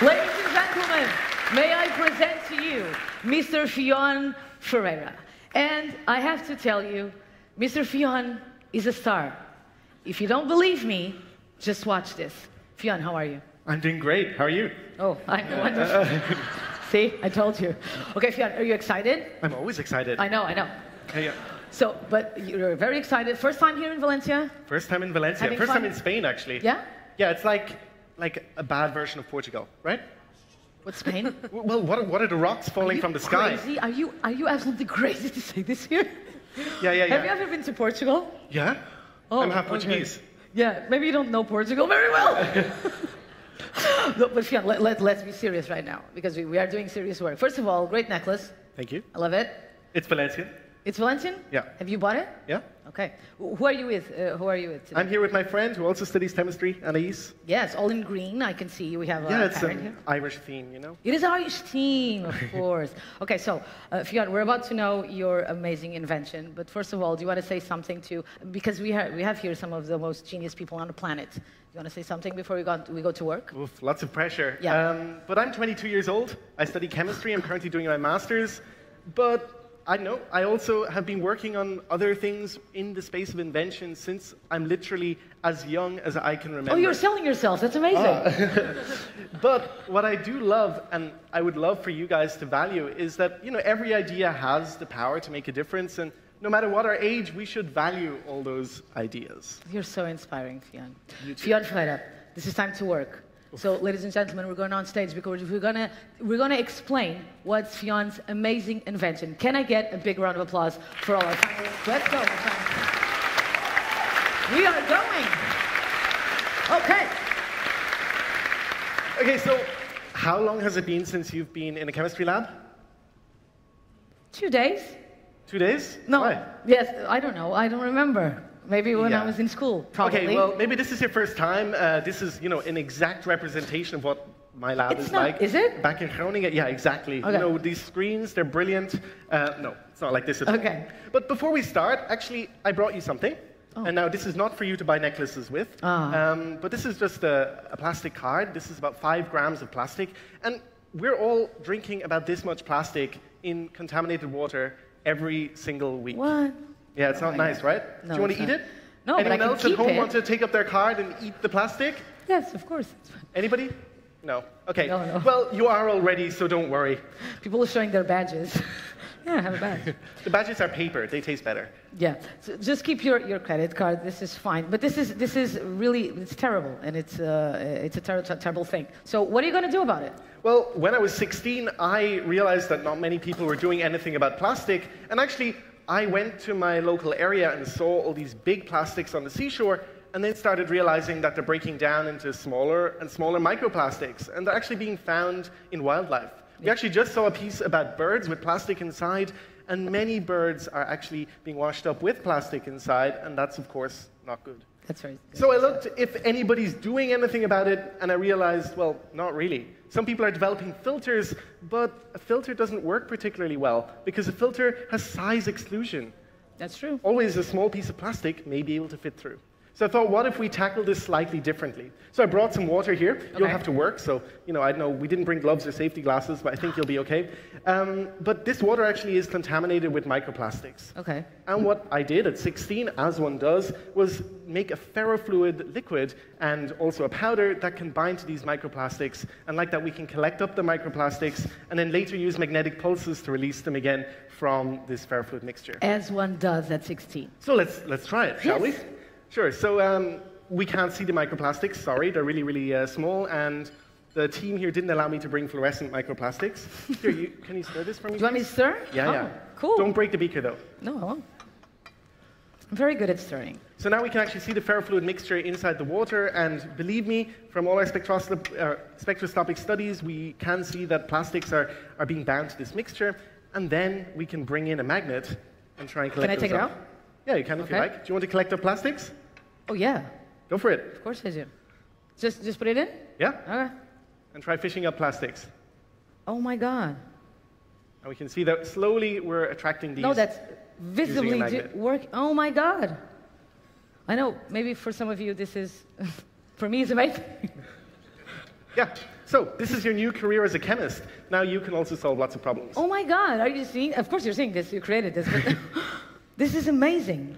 Ladies and gentlemen, may I present to you Mr. Fionn Ferreira. And I have to tell you, Mr. Fionn is a star. If you don't believe me, just watch this. Fionn, how are you? I'm doing great. How are you? Oh, I'm wonderful. See, I told you. Okay, Fionn, are you excited? I'm always excited. I know. Yeah. So, but you're very excited. First time here in Valencia? First time in Valencia. Having First fun? time in Spain, actually. Yeah? Yeah, it's like a bad version of Portugal, right? What's Spain? Well, what are the rocks falling from the sky? Crazy? Are you absolutely crazy to say this here? Yeah. Have you ever been to Portugal? Yeah. Oh, I'm half okay. Portuguese. Yeah, maybe you don't know Portugal very well. No, but Fionn, let's be serious right now, because we are doing serious work. First of all, great necklace. Thank you. I love it. It's Valencian. It's Valencian? Yeah. Have you bought it? Yeah. Okay. Who are you with? Today? I'm here with my friend who also studies chemistry, Anaïs. Yes, all in green. I can see we have a it's parrot an here. Irish theme, you know? It is Irish theme, of course. Okay, so, Fionn, we're about to know your amazing invention. But first of all, do you want to say something because we have here some of the most genius people on the planet. Do you want to say something before we go to work? Oof, lots of pressure. Yeah. But I'm 22 years old. I study chemistry. I'm currently doing my master's. But I know I also have been working on other things in the space of invention since I'm literally as young as I can remember. Oh, you're selling yourself. That's amazing. But what I do love, and I would love for you guys to value, is that every idea has the power to make a difference, and no matter what our age, we should value all those ideas. You're so inspiring, Fionn. Fionn Ferreira, this is time to work. So, ladies and gentlemen, we're going on stage because we're gonna explain what's Fionn's amazing invention. Can I get a big round of applause for all our finalists? Let's go, my friends. We are going. Okay. Okay, so how long has it been since you've been in a chemistry lab? 2 days. 2 days? No. Why? Yes, I don't know. I don't remember. Maybe when I was in school, probably. Okay, well, maybe this is your first time. This is, an exact representation of what my lab is like. Is it? Back in Groningen, yeah, exactly. Okay. These screens, they're brilliant. No, it's not like this at all. Okay. But before we start, actually, I brought you something. Oh. And now this is not for you to buy necklaces with. But this is just a plastic card. This is about 5 grams of plastic. And we're all drinking about this much plastic in contaminated water every single week. What? Yeah, it's not nice, right? No, Do you want to eat it? No, Anyone but I can else at keep home it. want to take up their card and eat the plastic? Yes, of course. Anybody? No. Okay. No. Well, you are already, so don't worry. People are showing their badges. Yeah, have a badge. The badges are paper. They taste better. Yeah. So just keep your credit card. This is fine. But this is really, it's terrible, and it's a terrible thing. So what are you going to do about it? Well, when I was 16, I realized that not many people were doing anything about plastic, and actually, I went to my local area and saw all these big plastics on the seashore, and then started realizing that they're breaking down into smaller and smaller microplastics, and they're actually being found in wildlife. We actually just saw a piece about birds with plastic inside, and many birds are actually being washed up with plastic inside, and that's, of course, not good. That's right. So I looked if anybody's doing anything about it, and I realized, well, not really. Some people are developing filters, but a filter doesn't work particularly well, because a filter has size exclusion. That's true. Always a small piece of plastic may be able to fit through. So I thought, what if we tackle this slightly differently? So I brought some water here. You'll have to work, so I don't know, we didn't bring gloves or safety glasses, but I think you'll be okay. But this water actually is contaminated with microplastics. Okay. And what I did at 16, as one does, was make a ferrofluid liquid and also a powder that can bind to these microplastics. And like that, we can collect up the microplastics and then later use magnetic pulses to release them again from this ferrofluid mixture. As one does at 16. So let's try it, shall we? Sure. So we can't see the microplastics. Sorry, they're really, really small. And the team here didn't allow me to bring fluorescent microplastics. Here, can you stir this for me? Do you want me to stir? Yeah, yeah. Cool. Don't break the beaker, though. No, I won't. I'm very good at stirring. So now we can actually see the ferrofluid mixture inside the water. And believe me, from all our spectroscopic studies, we can see that plastics are being bound to this mixture. And then we can bring in a magnet and try and collect Can I take it out? Yeah, you can if you like. Do you want to collect up plastics? Oh, yeah. Go for it. Of course I do. Just put it in? Yeah. Okay. And try fishing up plastics. Oh, my God. And we can see that slowly we're attracting these. No, that's visibly working. Oh, my God. I know, maybe for some of you this is, for me it's amazing. Yeah. So this is your new career as a chemist. Now you can also solve lots of problems. Oh, my God. Are you seeing? Of course you're seeing this. You created this. But this is amazing.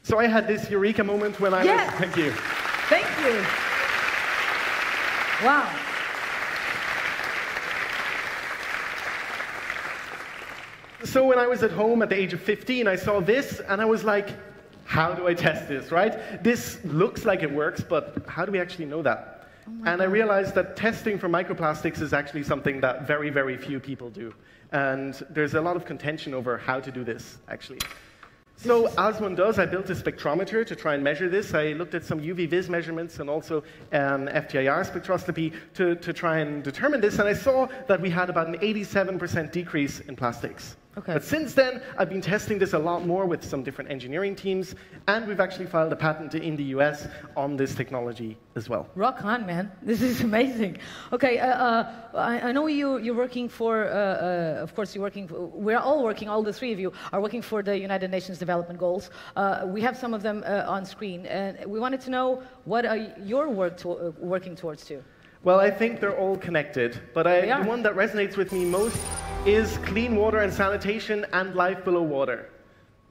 So I had this eureka moment when I was... Thank you. Thank you. Wow. So when I was at home at the age of 15, I saw this, and I was like, how do I test this, right? This looks like it works, but how do we actually know that? And I realized that testing for microplastics is actually something that very, very few people do. And there's a lot of contention over how to do this, actually. So as one does, I built a spectrometer to try and measure this. I looked at some UV-Vis measurements and also FTIR spectroscopy to try and determine this, and I saw that we had about an 87% decrease in plastics. Okay. But since then, I've been testing this a lot more with some different engineering teams, and we've actually filed a patent in the US on this technology as well. Rock on, man. This is amazing. Okay, I know you're working for, of course, we're all working, all the three of you are working for the United Nations Development Goals. We have some of them on screen, and we wanted to know what are your working towards too? Well, I think they're all connected, but the one that resonates with me most is clean water and sanitation and life below water.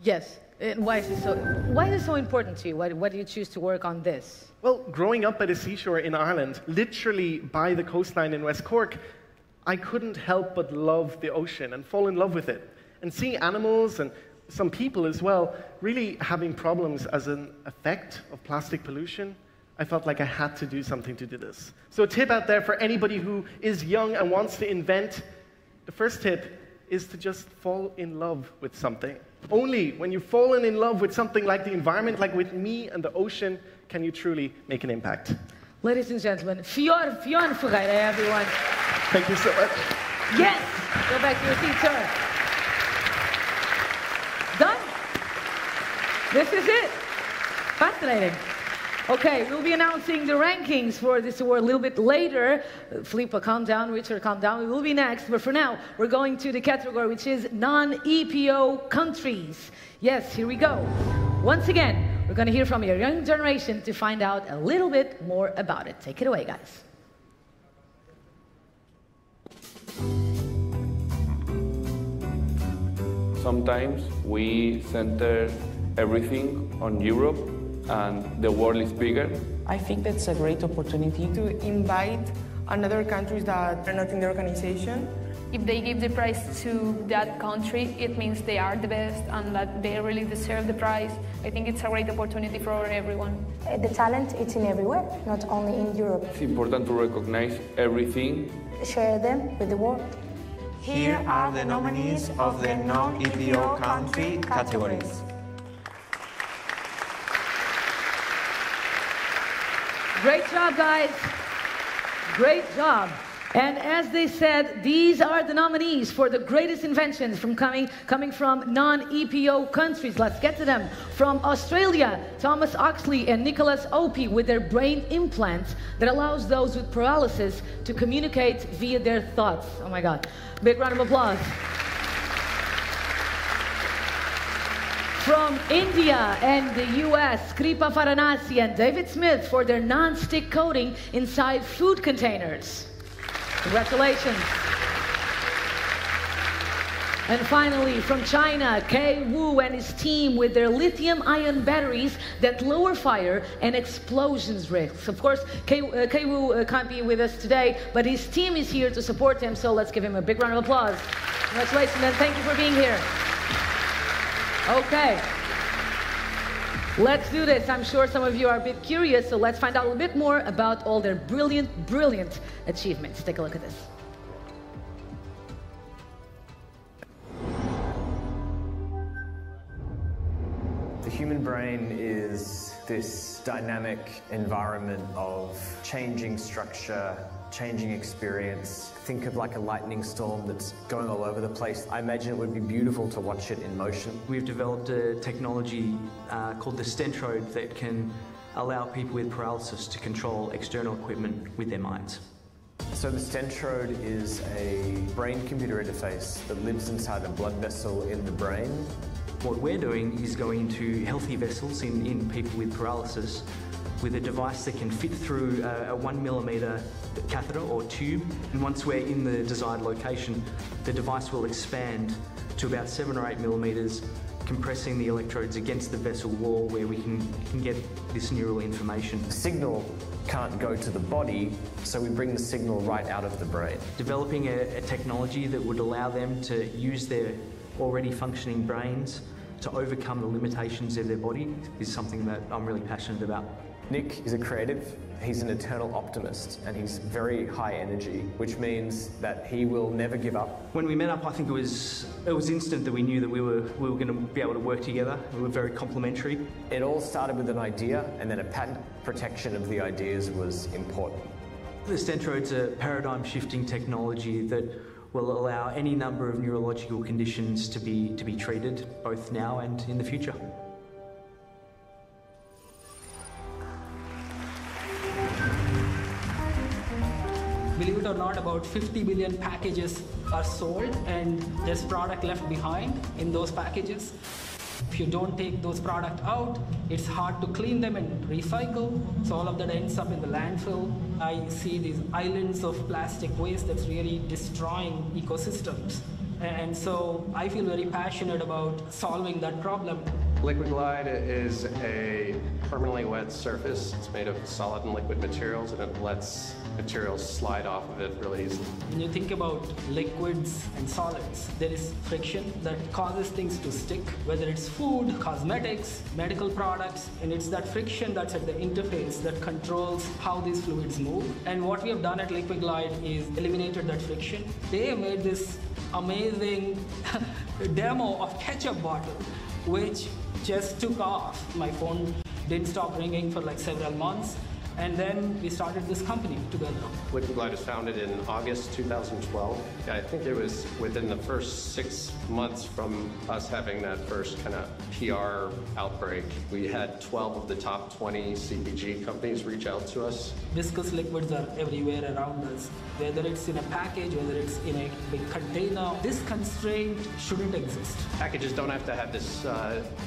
Yes. And why is it so important to you? Why do you choose to work on this? Well, growing up at a seashore in Ireland, literally by the coastline in West Cork, I couldn't help but love the ocean and fall in love with it. And seeing animals and some people as well really having problems as an effect of plastic pollution, I felt like I had to do something to do this. So a tip out there for anybody who is young and wants to invent, the first tip is to just fall in love with something. Only when you've fallen in love with something like the environment, like with me and the ocean, can you truly make an impact. Ladies and gentlemen, Fiona Ferreira, everyone. Thank you so much. Yes! Go back to your seat, sir. Done? This is it. Fascinating. Okay, we'll be announcing the rankings for this award a little bit later. Filippa, calm down. Richard, calm down. We will be next. But for now, we're going to the category, which is non-EPO countries. Yes, here we go. Once again, we're going to hear from your young generation to find out a little bit more about it. Take it away, guys. Sometimes we center everything on Europe, and the world is bigger. I think that's a great opportunity to invite another countries that are not in the organization. If they give the prize to that country, it means they are the best and that they really deserve the prize. I think it's a great opportunity for everyone. The talent is in everywhere, not only in Europe. It's important to recognize everything. Share them with the world. Here are the nominees of the non-EPO country categories. Great job, guys. Great job. And as they said, these are the nominees for the greatest inventions coming from non-EPO countries. Let's get to them. From Australia, Thomas Oxley and Nicholas Opie with their brain implants that allows those with paralysis to communicate via their thoughts. Oh my God. Big round of applause. From India and the US, Kripa Varanasi and David Smith for their non-stick coating inside food containers. Congratulations. And finally, from China, Kei Wu and his team with their lithium-ion batteries that lower fire and explosions risks. Of course, Kei Wu can't be with us today, but his team is here to support him, so let's give him a big round of applause. Congratulations, and thank you for being here. Okay. Let's do this. I'm sure some of you are a bit curious, so let's find out a little bit more about all their brilliant, brilliant achievements. Take a look at this. The human brain is this dynamic environment of changing structure, changing experience. Think of like a lightning storm that's going all over the place. I imagine it would be beautiful to watch it in motion. We've developed a technology called the Stentrode that can allow people with paralysis to control external equipment with their minds. So the Stentrode is a brain-computer interface that lives inside a blood vessel in the brain. What we're doing is going into healthy vessels in people with paralysis with a device that can fit through a 1 millimeter catheter or tube. And once we're in the desired location, the device will expand to about 7 or 8 millimeters, compressing the electrodes against the vessel wall where we can get this neural information. The signal can't go to the body, so we bring the signal right out of the brain. Developing a technology that would allow them to use their already functioning brains to overcome the limitations of their body is something that I'm really passionate about. Nick is a creative, he's an eternal optimist, and he's very high energy, which means that he will never give up. When we met up, I think it was instant that we knew that we were going to be able to work together. We were very complementary. It all started with an idea, and then a patent protection of the ideas was important. The Stentrode's a paradigm-shifting technology that will allow any number of neurological conditions to be treated, both now and in the future. Believe it or not, about 50 billion packages are sold, and there's product left behind in those packages. If you don't take those products out, it's hard to clean them and recycle, so all of that ends up in the landfill. I see these islands of plastic waste that's really destroying ecosystems. And so I feel very passionate about solving that problem. Liquid Glide is a permanently wet surface. It's made of solid and liquid materials, and it lets materials slide off of it really easily. When you think about liquids and solids, there is friction that causes things to stick, whether it's food, cosmetics, medical products, and it's that friction that's at the interface that controls how these fluids move. And what we have done at Liquid Glide is eliminated that friction. They have made this amazing demo of ketchup bottle, which just took off. My phone didn't stop ringing for like several months. And then we started this company together. Liquid Glide was founded in August 2012. I think it was within the first 6 months from us having that first kind of PR outbreak. We had 12 of the top 20 CPG companies reach out to us. Viscous liquids are everywhere around us. Whether it's in a package, whether it's in a big container, this constraint shouldn't exist. Packages don't have to have this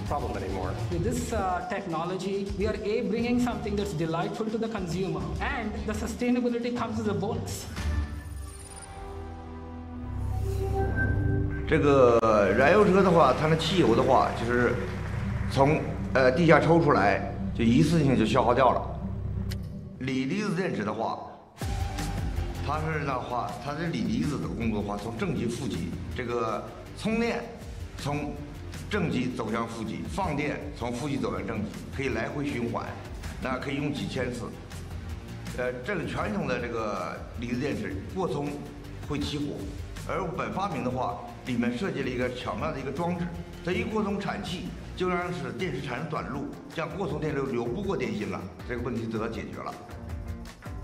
problem anymore. With this technology, we are bringing something that's delightful to the consumer, and the sustainability comes as a bonus. 这个燃油车的话，它的汽油的话，就是从地下抽出来，就一次性就消耗掉了。锂离子电池的话，它是的话，它的锂离子的工作的话，从正极负极，这个充电从正极走向负极，放电从负极走向正极，可以来回循环。 那可以用几千次。这个传统的这个离子电池过充会起火，而本发明的话，里面设计了一个巧妙的一个装置，它一过充产气，就让使电池产生短路，这样过充电流流不过电芯了，这个问题得到解决了。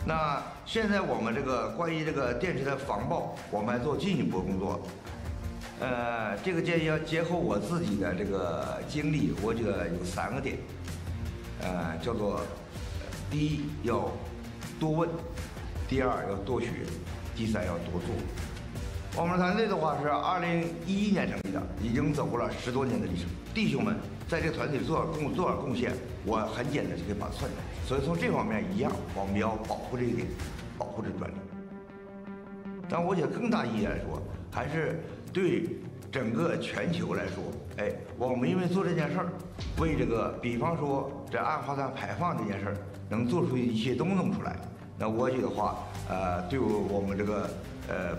那现在我们这个关于这个电池的防爆，我们还做进一步工作。这个建议要结合我自己的这个经历，我觉得有3个点。 叫做第一要多问，第二要多学，第三要多做。我们团队的话是2011年成立的，已经走过了10多年的历程。弟兄们在这个团队做点贡献，我很简单就可以把它算出来。所以从这方面一样，我们要保护这一点，保护这专利。但我觉得更大意义来说，还是对整个全球来说，哎，我们因为做这件事儿，为这个，比方说这二氧化碳排放这件事儿，能做出一些东西弄出来，那我觉得话，对我们这个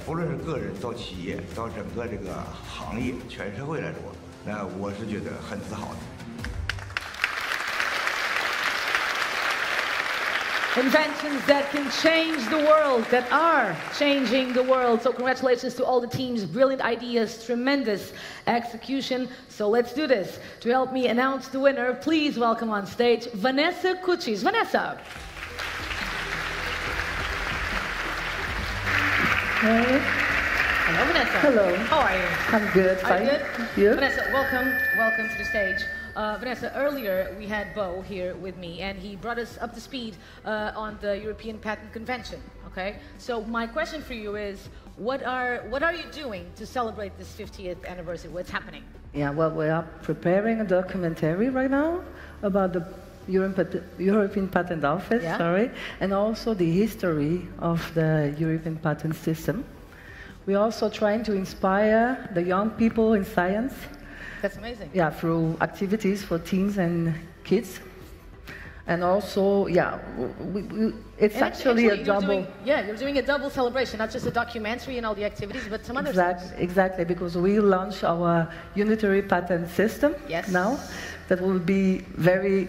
不论是个人到企业到整个这个行业全社会来说，那我是觉得很自豪的。Inventions that can change the world, that are changing the world. So congratulations to all the teams, brilliant ideas, tremendous execution. So let's do this. To help me announce the winner, please welcome on stage Vanessa Kuchis. Vanessa. Hey. Hello, Vanessa. Hello. How are you? I'm good. Are you good? You? Vanessa, welcome to the stage. Vanessa, earlier we had Bo here with me, and he brought us up to speed on the European Patent Convention. Okay, so my question for you is, what are you doing to celebrate this 50th anniversary? What's happening? Yeah, well, we are preparing a documentary right now about the European Patent Office, and also the history of the European patent system. We're also trying to inspire the young people in science. That's amazing. Yeah, through activities for teens and kids. And also, it's actually a double... You're doing a double celebration, not just a documentary and all the activities, but some other things. Exactly, because we launched our unitary patent system now that will be very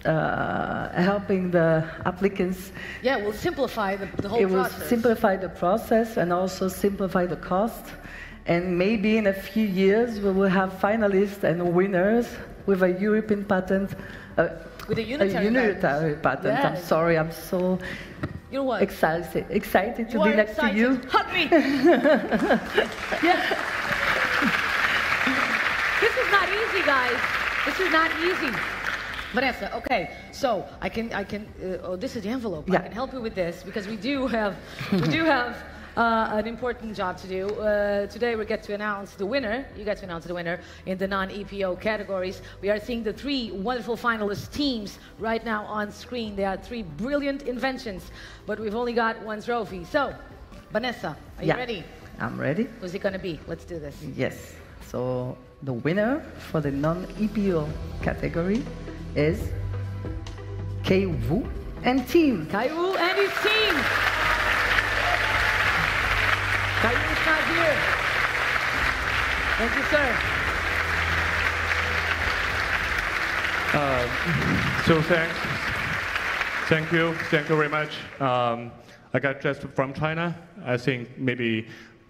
helping the applicants. Yeah, we'll simplify the whole process. It will simplify the process and also simplify the cost. And maybe in a few years we will have finalists and winners with a European patent, with a unitary patent. Yeah. I'm sorry, I'm so excited to be next to you. Hug me! This is not easy, guys. This is not easy. Vanessa, okay, so I can. Oh, this is the envelope. I can help you with this because we do have an important job to do. Today we get to announce the winner. You get to announce the winner in the non-EPO categories. We are seeing the three wonderful finalist teams right now on screen. They are three brilliant inventions, but we've only got one trophy. So, Vanessa, are you ready? I'm ready. Who's it going to be? Let's do this. Yes. So the winner for the non-EPO category is Kai Wu and team. Kai Wu and his team. Kai Wu is not here. Thank you, sir. Thank you very much. I got just from China. I think maybe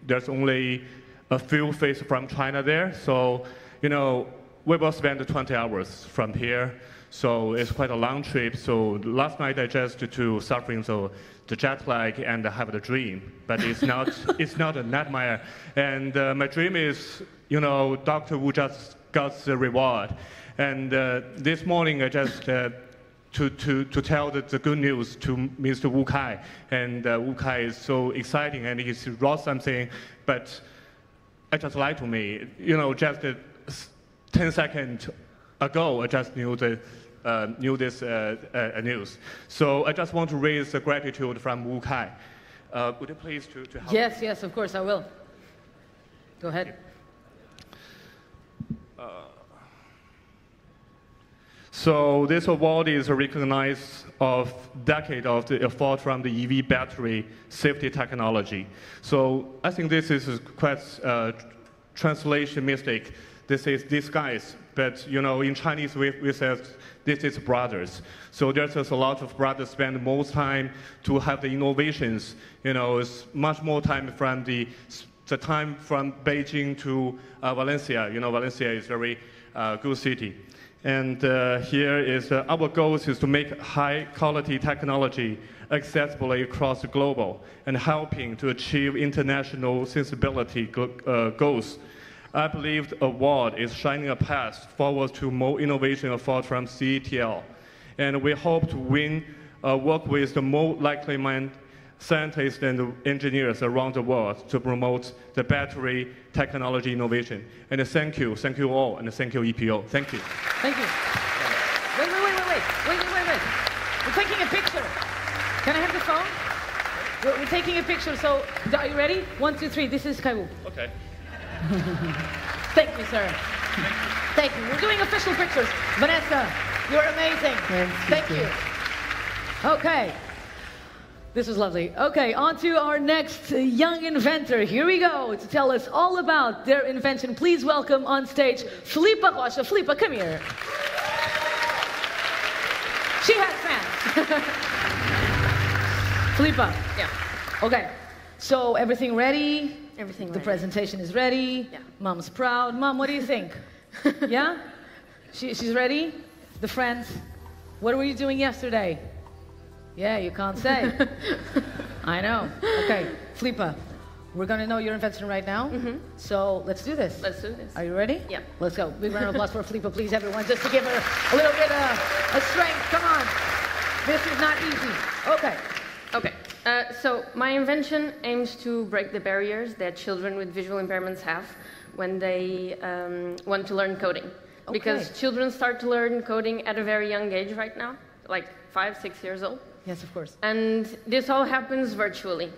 there's only a few faces from China there. So, you know, we will spend 20 hours from here. So it's quite a long trip. So last night I just suffering the jet lag and have the dream, but it's not a nightmare. And my dream is, you know, Dr. Wu just got the reward. And this morning I just to tell the good news to Mr. Wu Kai, and Wu Kai is so exciting and he wrote something, but it just lied to me. You know, just 10 seconds ago I just knew this news. So I just want to raise the gratitude from Wu Kai. Would you please to help? Yes, of course I will. Go ahead. So this award is recognized of decade of the effort from the EV battery safety technology. So I think this is quite translation mistake. This is these guys, but you know in Chinese we say this is brothers. So there's just a lot of brothers spend most time to have the innovations. You know, it's much more time from the time from Beijing to Valencia. You know, Valencia is a very good city. And here is our goal is to make high-quality technology accessible across the global and helping to achieve international sustainability goals. I believe the award is shining a path forward to more innovation effort from CATL. And we hope to work with the more likely-minded scientists and engineers around the world to promote the battery technology innovation. And thank you all, and thank you EPO. Thank you. Thank you. Wait. We're taking a picture. Can I have the phone? We're taking a picture, so are you ready? 1, 2, 3, this is Kaiwu. Okay. Thank you, sir. Thank you. We're doing official pictures. Vanessa, you're amazing. Thank you. Okay. This was lovely. Okay, on to our next young inventor. Here we go to tell us all about their invention. Please welcome on stage Filipa Rocha. Filipa, come here. She has fans. Filipa. Yeah. Okay. So everything ready? Everything The ready. presentation is ready. Yeah. Mom's proud. Mom, what do you think? Yeah? She's ready? The friends? What were you doing yesterday? Yeah, you can't say. I know. Okay, Filipa, we're going to know your invention right now. So let's do this. Let's do this. Are you ready? Yeah. Let's go. Big round of applause for Filipa, please, everyone, just to give her a little bit of strength. Come on. This is not easy. Okay. Okay. So my invention aims to break the barriers that children with visual impairments have when they want to learn coding. Okay. Because children start to learn coding at a very young age right now, like 5, 6 years old. Yes, of course. And this all happens virtually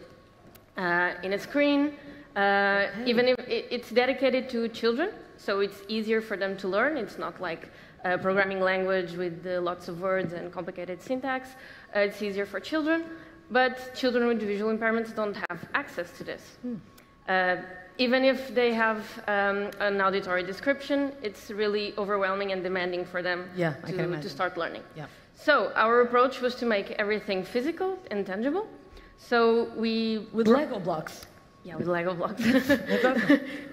in a screen, even if it's dedicated to children, so it's easier for them to learn. It's not like a programming language with lots of words and complicated syntax. It's easier for children, but children with visual impairments don't have access to this. Even if they have an auditory description, it's really overwhelming and demanding for them to start learning. Yeah. So our approach was to make everything physical and tangible. So we... With Lego blocks. Yeah, with Lego blocks.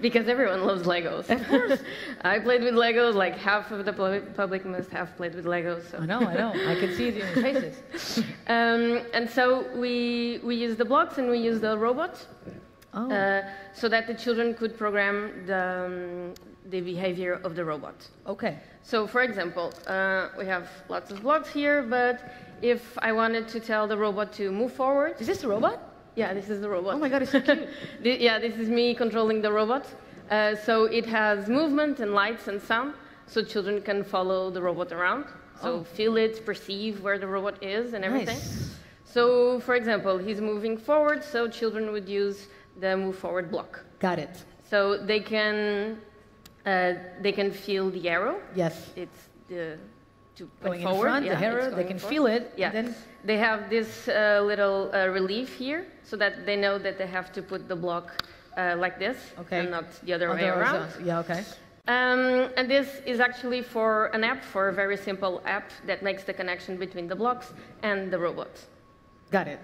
Because everyone loves Legos. Of course. I played with Legos, like half of the public must have played with Legos. So. I know. I can see it in your faces. And so we used the blocks and we used the robots so that the children could program the behavior of the robot. Okay. So, for example, we have lots of blocks here, but if I wanted to tell the robot to move forward... Is this the robot? Yeah, this is the robot. Oh my God, it's so cute. This is me controlling the robot. So it has movement and lights and sound, so children can follow the robot around. So feel it, perceive where the robot is and everything. Nice. So, for example, he's moving forward, so children would use the move forward block. Got it. So they can feel the arrow. Yes. It's the to going forward. In front, yeah, the arrow, they can feel it. Yeah. And then they have this little relief here, so that they know that they have to put the block like this, and not the other way around. Yeah. Okay. And this is actually for an app, for a very simple app that makes the connection between the blocks and the robot. Got it.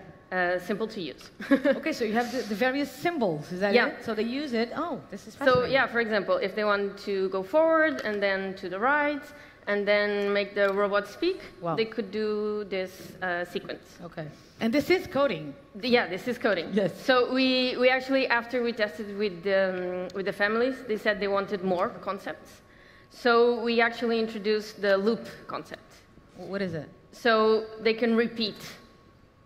Simple to use. Okay, so you have the various symbols, is that it? So they use it. Oh, this is fascinating. So yeah, for example, if they want to go forward and then to the right and then make the robot speak, they could do this sequence. Okay. And this is coding. Yeah, this is coding. Yes. So we actually, after we tested with the families, they said they wanted more concepts. So we actually introduced the loop concept. What is it? So they can repeat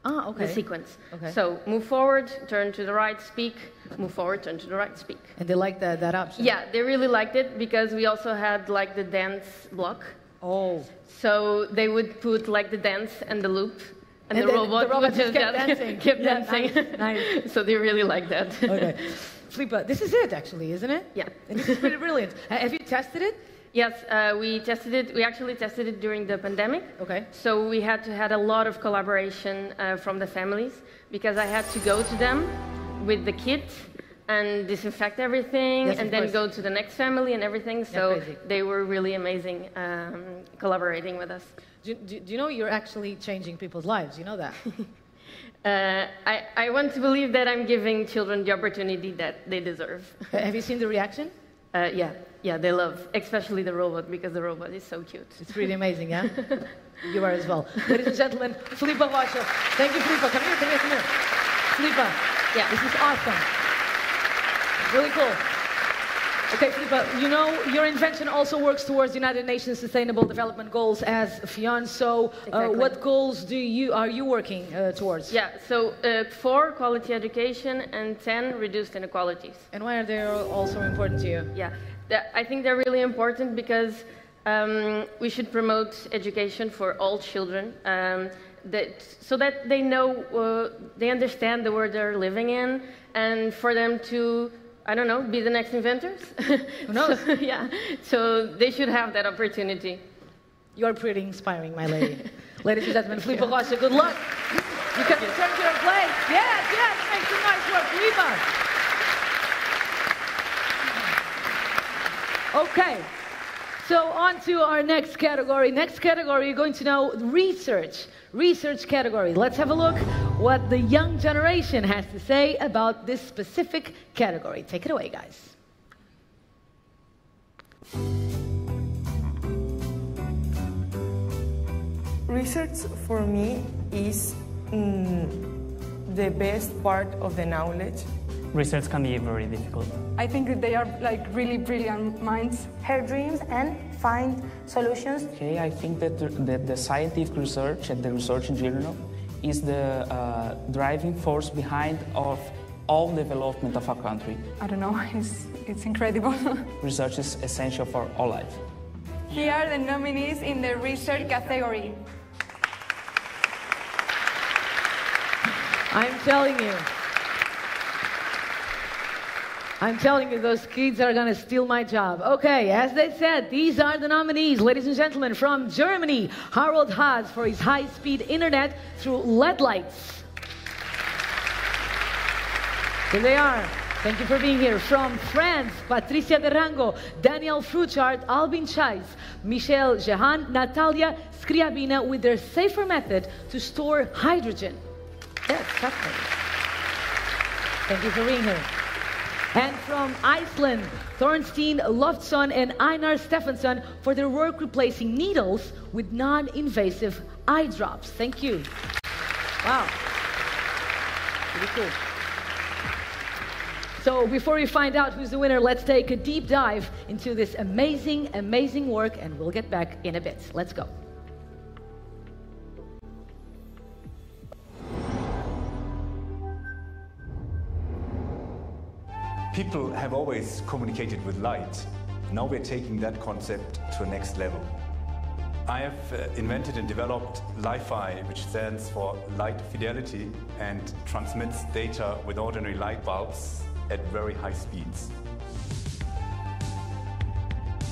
the sequence. Okay. So move forward, turn to the right, speak, move forward, turn to the right, speak. And they like that option? Yeah, they really liked it because we also had like the dance block. Oh. So they would put like the dance and the loop, and the robot would just kept dancing. kept dancing. Nice. So they really liked that. Okay. Filipa, this is it actually, isn't it? Yeah. And this is pretty brilliant. Have you tested it? Yes, we tested it. We actually tested it during the pandemic. Okay. So we had a lot of collaboration from the families because I had to go to them with the kit and disinfect everything, and then go to the next family and everything. So they were really amazing collaborating with us. Do you know you're actually changing people's lives? You know that? I want to believe that I'm giving children the opportunity that they deserve. Have you seen the reaction? Yeah, they love, especially the robot, because the robot is so cute. It's pretty amazing, yeah? You are as well. Ladies and gentlemen, Filipa Rocha. Thank you, Filipa. Come here. Filipa, this is awesome. Really cool. Okay, Filipa, you know, your invention also works towards United Nations Sustainable Development Goals as FION. So what goals are you working towards? Yeah, so 4, quality education, and 10, reduced inequalities. And why are they also important to you? Yeah, I think they're really important because we should promote education for all children, so that they know, they understand the world they're living in, and for them to, I don't know, be the next inventors. Who knows? Yeah, so they should have that opportunity. You're pretty inspiring, my lady. Ladies and gentlemen, Filipa Rocha, good luck. You can return to your place. Yes, make some nice work, Filipa. Okay, so on to our next category. Next category, you're going to know research category. Let's have a look what the young generation has to say about this specific category. Take it away, guys. Research for me is the best part of the knowledge. Research can be very difficult. I think that they are like really brilliant minds. Her dreams and find solutions. Okay, I think that the scientific research and the research in general is the driving force behind of all development of our country. I don't know, it's incredible. Research is essential for all life. Here are the nominees in the research category. I'm telling you, those kids are going to steal my job. Okay, as they said, these are the nominees. Ladies and gentlemen, from Germany, Harold Haas for his high-speed internet through LED lights. Here they are. Thank you for being here. From France, Patricia Derango, Daniel Fruchard, Albin Chais, Michel Jehan, Natalia Scriabina with their safer method to store hydrogen. Yes, definitely. Thank you for being here. And from Iceland, Thorstein Loftsson and Einar Stephenson for their work replacing needles with non-invasive eye drops. Thank you. Wow. Pretty cool. So before we find out who's the winner, let's take a deep dive into this amazing, amazing work, and we'll get back in a bit. Let's go. People have always communicated with light. Now we're taking that concept to a next level. I have invented and developed Li-Fi, which stands for light fidelity and transmits data with ordinary light bulbs at very high speeds.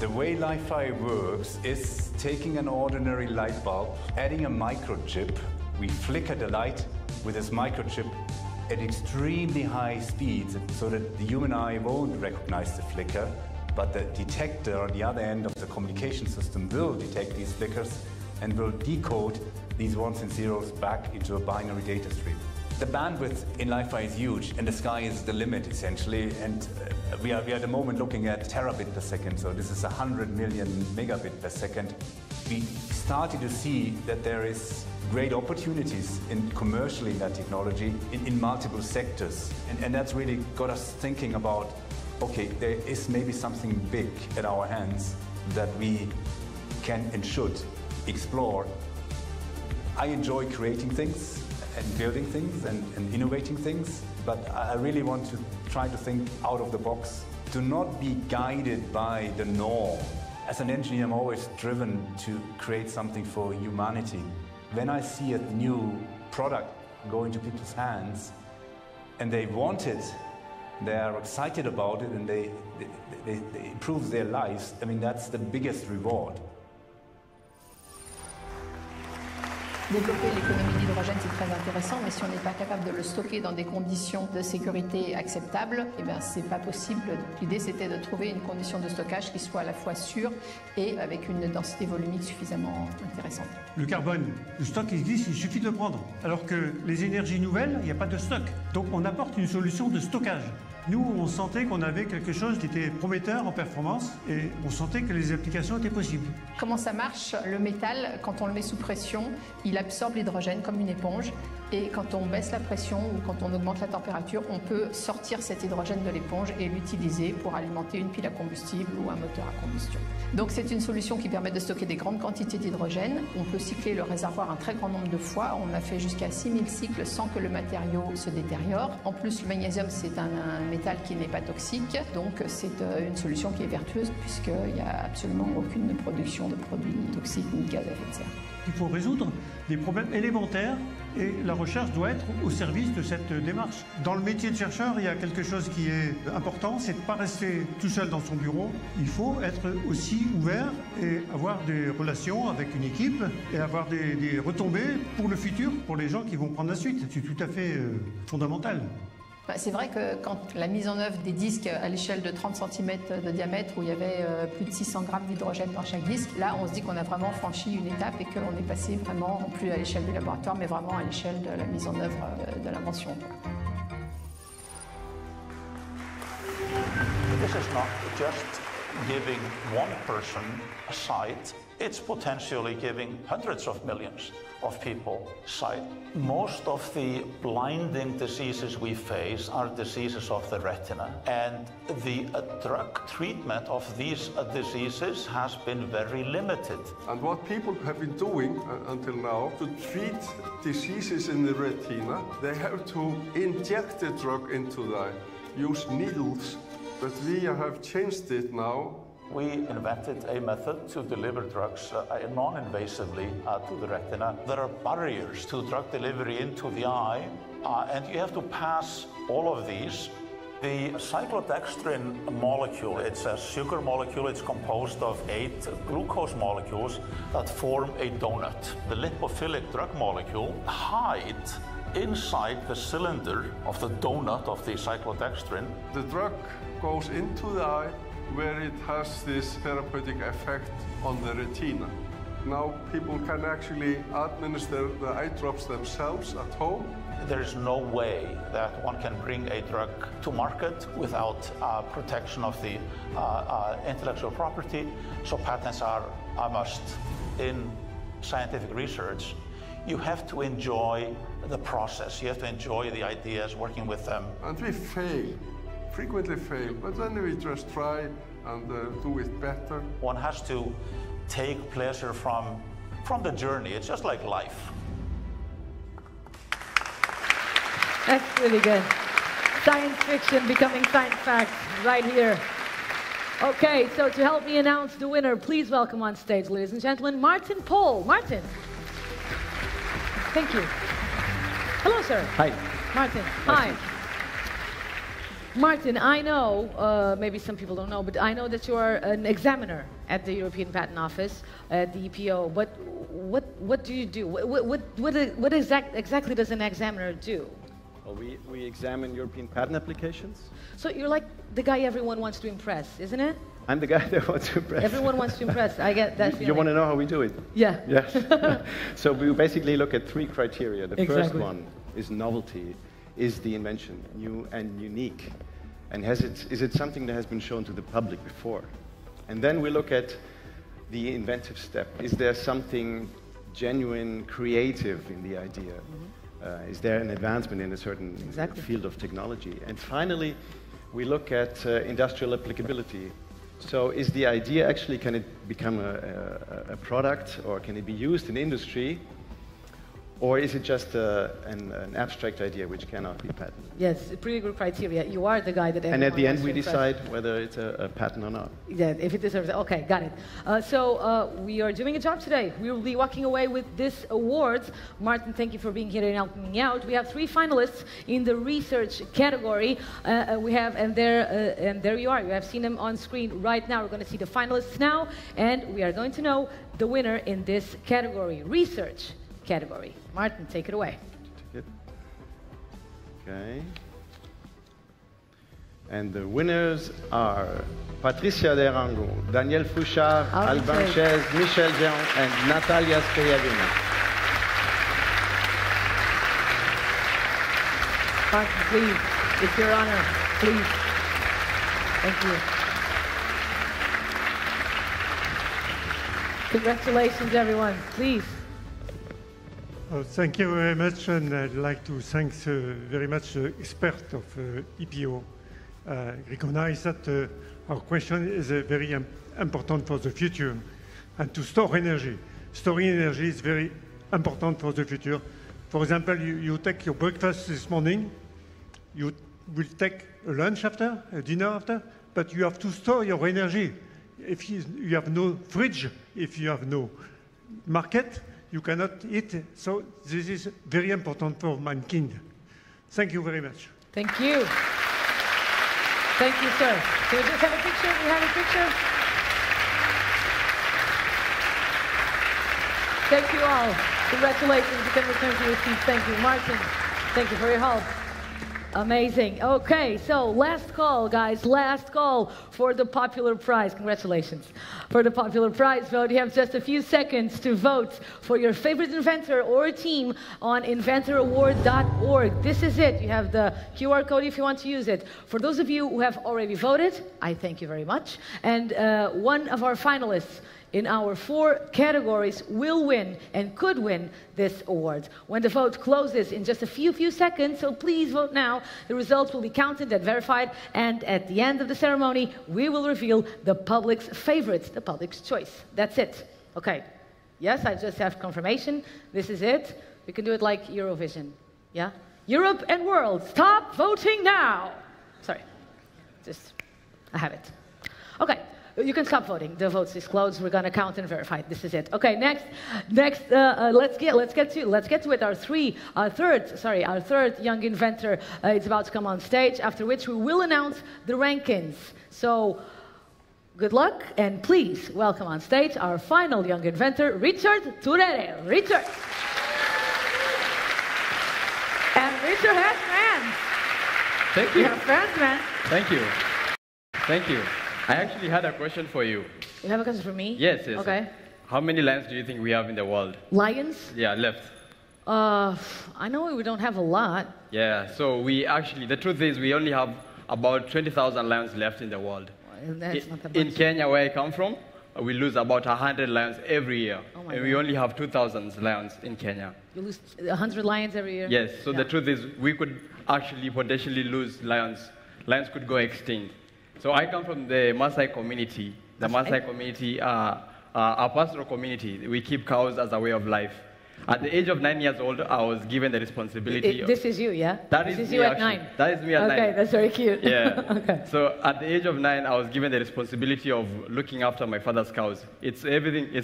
The way Li-Fi works is taking an ordinary light bulb, adding a microchip. We flicker the light with this microchip at extremely high speeds so that the human eye won't recognize the flicker, but the detector on the other end of the communication system will detect these flickers and will decode these ones and zeros back into a binary data stream. The bandwidth in Li-Fi is huge, and the sky is the limit, essentially, and we are at the moment looking at terabit per second, so this is 100 million megabit per second. We started to see that there is great opportunities commercially in that technology in multiple sectors. And that's really got us thinking about, okay, there is maybe something big at our hands that we can and should explore. I enjoy creating things and building things and innovating things, but I really want to try to think out of the box, to not be guided by the norm. As an engineer, I'm always driven to create something for humanity. When I see a new product go into people's hands and they want it, they are excited about it, and they improve their lives, I mean, that's the biggest reward. Développer l'économie d'hydrogène, c'est très intéressant, mais si on n'est pas capable de le stocker dans des conditions de sécurité acceptables, eh bien, c'est pas possible. L'idée, c'était de trouver une condition de stockage qui soit à la fois sûre et avec une densité volumique suffisamment intéressante. Le carbone, le stock existe, il suffit de le prendre. Alors que les énergies nouvelles, il n'y a pas de stock. Donc on apporte une solution de stockage. Nous, on sentait qu'on avait quelque chose qui était prometteur en performance et on sentait que les applications étaient possibles. Comment ça marche? Le métal, quand on le met sous pression, il absorbe l'hydrogène comme une éponge. Et quand on baisse la pression ou quand on augmente la température, on peut sortir cet hydrogène de l'éponge et l'utiliser pour alimenter une pile à combustible ou un moteur à combustion. Donc c'est une solution qui permet de stocker des grandes quantités d'hydrogène. On peut cycler le réservoir un très grand nombre de fois. On a fait jusqu'à 6000 cycles sans que le matériau se détériore. En plus, le magnésium, c'est un métal qui n'est pas toxique. Donc c'est une solution qui est vertueuse puisqu'il n'y a absolument aucune production de produits toxiques ni de gaz à effet de serre. Il faut résoudre des problèmes élémentaires et la recherche doit être au service de cette démarche. Dans le métier de chercheur, il y a quelque chose qui est important, c'est de ne pas rester tout seul dans son bureau. Il faut être aussi ouvert et avoir des relations avec une équipe et avoir des retombées pour le futur, pour les gens qui vont prendre la suite. C'est tout à fait fondamental. C'est vrai que quand la mise en œuvre des disques à l'échelle de 30 cm de diamètre, où il y avait plus de 600 grammes d'hydrogène dans chaque disque, là on se dit qu'on a vraiment franchi une étape et qu'on est passé vraiment, non plus à l'échelle du laboratoire, mais vraiment à l'échelle de la mise en œuvre de l'invention. This is not just giving one person a sight, it's potentially giving hundreds of millions of people sight. Most of the blinding diseases we face are diseases of the retina, and the drug treatment of these diseases has been very limited. And what people have been doing until now to treat diseases in the retina, they have to inject the drug into the eye, use needles, but we have changed it now. We invented a method to deliver drugs non-invasively to the retina. There are barriers to drug delivery into the eye, and you have to pass all of these. The cyclodextrin molecule, it's a sugar molecule. It's composed of 8 glucose molecules that form a donut. The lipophilic drug molecule hides inside the cylinder of the donut of the cyclodextrin. The drug goes into the eye, where it has this therapeutic effect on the retina. Now people can actually administer the eye drops themselves at home. There is no way that one can bring a drug to market without protection of the intellectual property, so patents are a must. In scientific research, you have to enjoy the process, you have to enjoy the ideas, working with them. And we fail. Frequently fail, but then we just try and do it better. One has to take pleasure from the journey. It's just like life. That's really good. Science fiction becoming science fact right here. Okay, so to help me announce the winner, please welcome on stage, ladies and gentlemen, Martin Pol. Martin. Thank you. Hello, sir. Hi. Martin. Hi. Martin, I know, maybe some people don't know, but I know that you are an examiner at the European Patent Office, at the EPO, but what do you do? What exactly does an examiner do? Well, we examine European patent applications. So you're like the guy everyone wants to impress, isn't it? I'm the guy that wants to impress. Everyone wants to impress, I get that feeling. You want to know how we do it? Yeah. Yes. So we basically look at 3 criteria. The first one is novelty. Is the invention new and unique? And is it something that has been shown to the public before? And then we look at the inventive step. Is there something genuine, creative in the idea? Mm-hmm. Is there an advancement in a certain field of technology? And finally, we look at industrial applicability. So is the idea actually, can it become a product, or can it be used in industry? Or is it just an abstract idea which cannot be patented? Yes, pretty good criteria. You are the guy that everyone And at the end, wants we to impress. decide whether it's a patent or not. Yeah, if it deserves it. Okay, got it. So we are doing a job today. We will be walking away with this award. Martin, thank you for being here and helping me out. We have 3 finalists in the research category. And there you are. You have seen them on screen right now. We're going to see the finalists now, and we are going to know the winner in this category, research category. Martin, take it away. Okay. And the winners are Patricia Derango, Daniel Fouchard, Alban Chez, Michel Jean, and Natalia Scriabina. Martin, please, it's your honor. Please. Thank you. Congratulations, everyone. Please. Thank you very much, and I'd like to thank very much the expert of EPO. Recognize that our question is very important for the future, and to store energy. Storing energy is very important for the future. For example, you take your breakfast this morning, you will take a lunch after, a dinner after, but you have to store your energy. If you have no fridge, if you have no market, you cannot eat. So this is very important for mankind. Thank you very much. Thank you. Thank you, sir. Can we just have a picture? We have a picture? Thank you all. Congratulations. You can return to your seats. Thank you. Martin, thank you for your help. Amazing. Okay, so last call, guys. Last call for the popular prize. Congratulations. For the popular prize vote, you have just a few seconds to vote for your favorite inventor or team on inventoraward.org. This is it. You have the QR code if you want to use it. For those of you who have already voted, I thank you very much. And one of our finalists in our 4 categories will win and could win this award. When the vote closes in just a few seconds, so please vote now. The results will be counted and verified, and at the end of the ceremony, we will reveal the public's favorites, the public's choice. That's it. Okay. Yes, I just have confirmation. This is it. We can do it like Eurovision. Yeah? Europe and world, stop voting now. Sorry. I have it. Okay. You can stop voting. The votes is closed. We're going to count and verify. This is it. Okay, next, let's get to it. Our third young inventor is about to come on stage. After which we will announce the rankings. So, good luck, and please welcome on stage our final young inventor, Richard Turere. Richard. And Richard has fans. Thank you. You have fans, man. Thank you. Thank you. I actually had a question for you. You have a question for me? Yes, yes. Okay. How many lions do you think we have in the world? Lions? Yeah, left. I know we don't have a lot. Yeah, so the truth is we only have about 20,000 lions left in the world. That's not that much. In Kenya, where I come from, we lose about 100 lions every year. Oh my and God. we only have 2,000 lions in Kenya. You lose 100 lions every year? Yes, so Yeah. the truth is we could actually potentially lose lions. Lions could go extinct. So I come from the Maasai community. The Maasai community are a pastoral community. We keep cows as a way of life. At the age of 9 years old, I was given the responsibility. This is you, yeah? This is you at 9. That is me at 9. Okay, that's very cute. Yeah. Okay. So at the age of 9, I was given the responsibility of looking after my father's cows. It's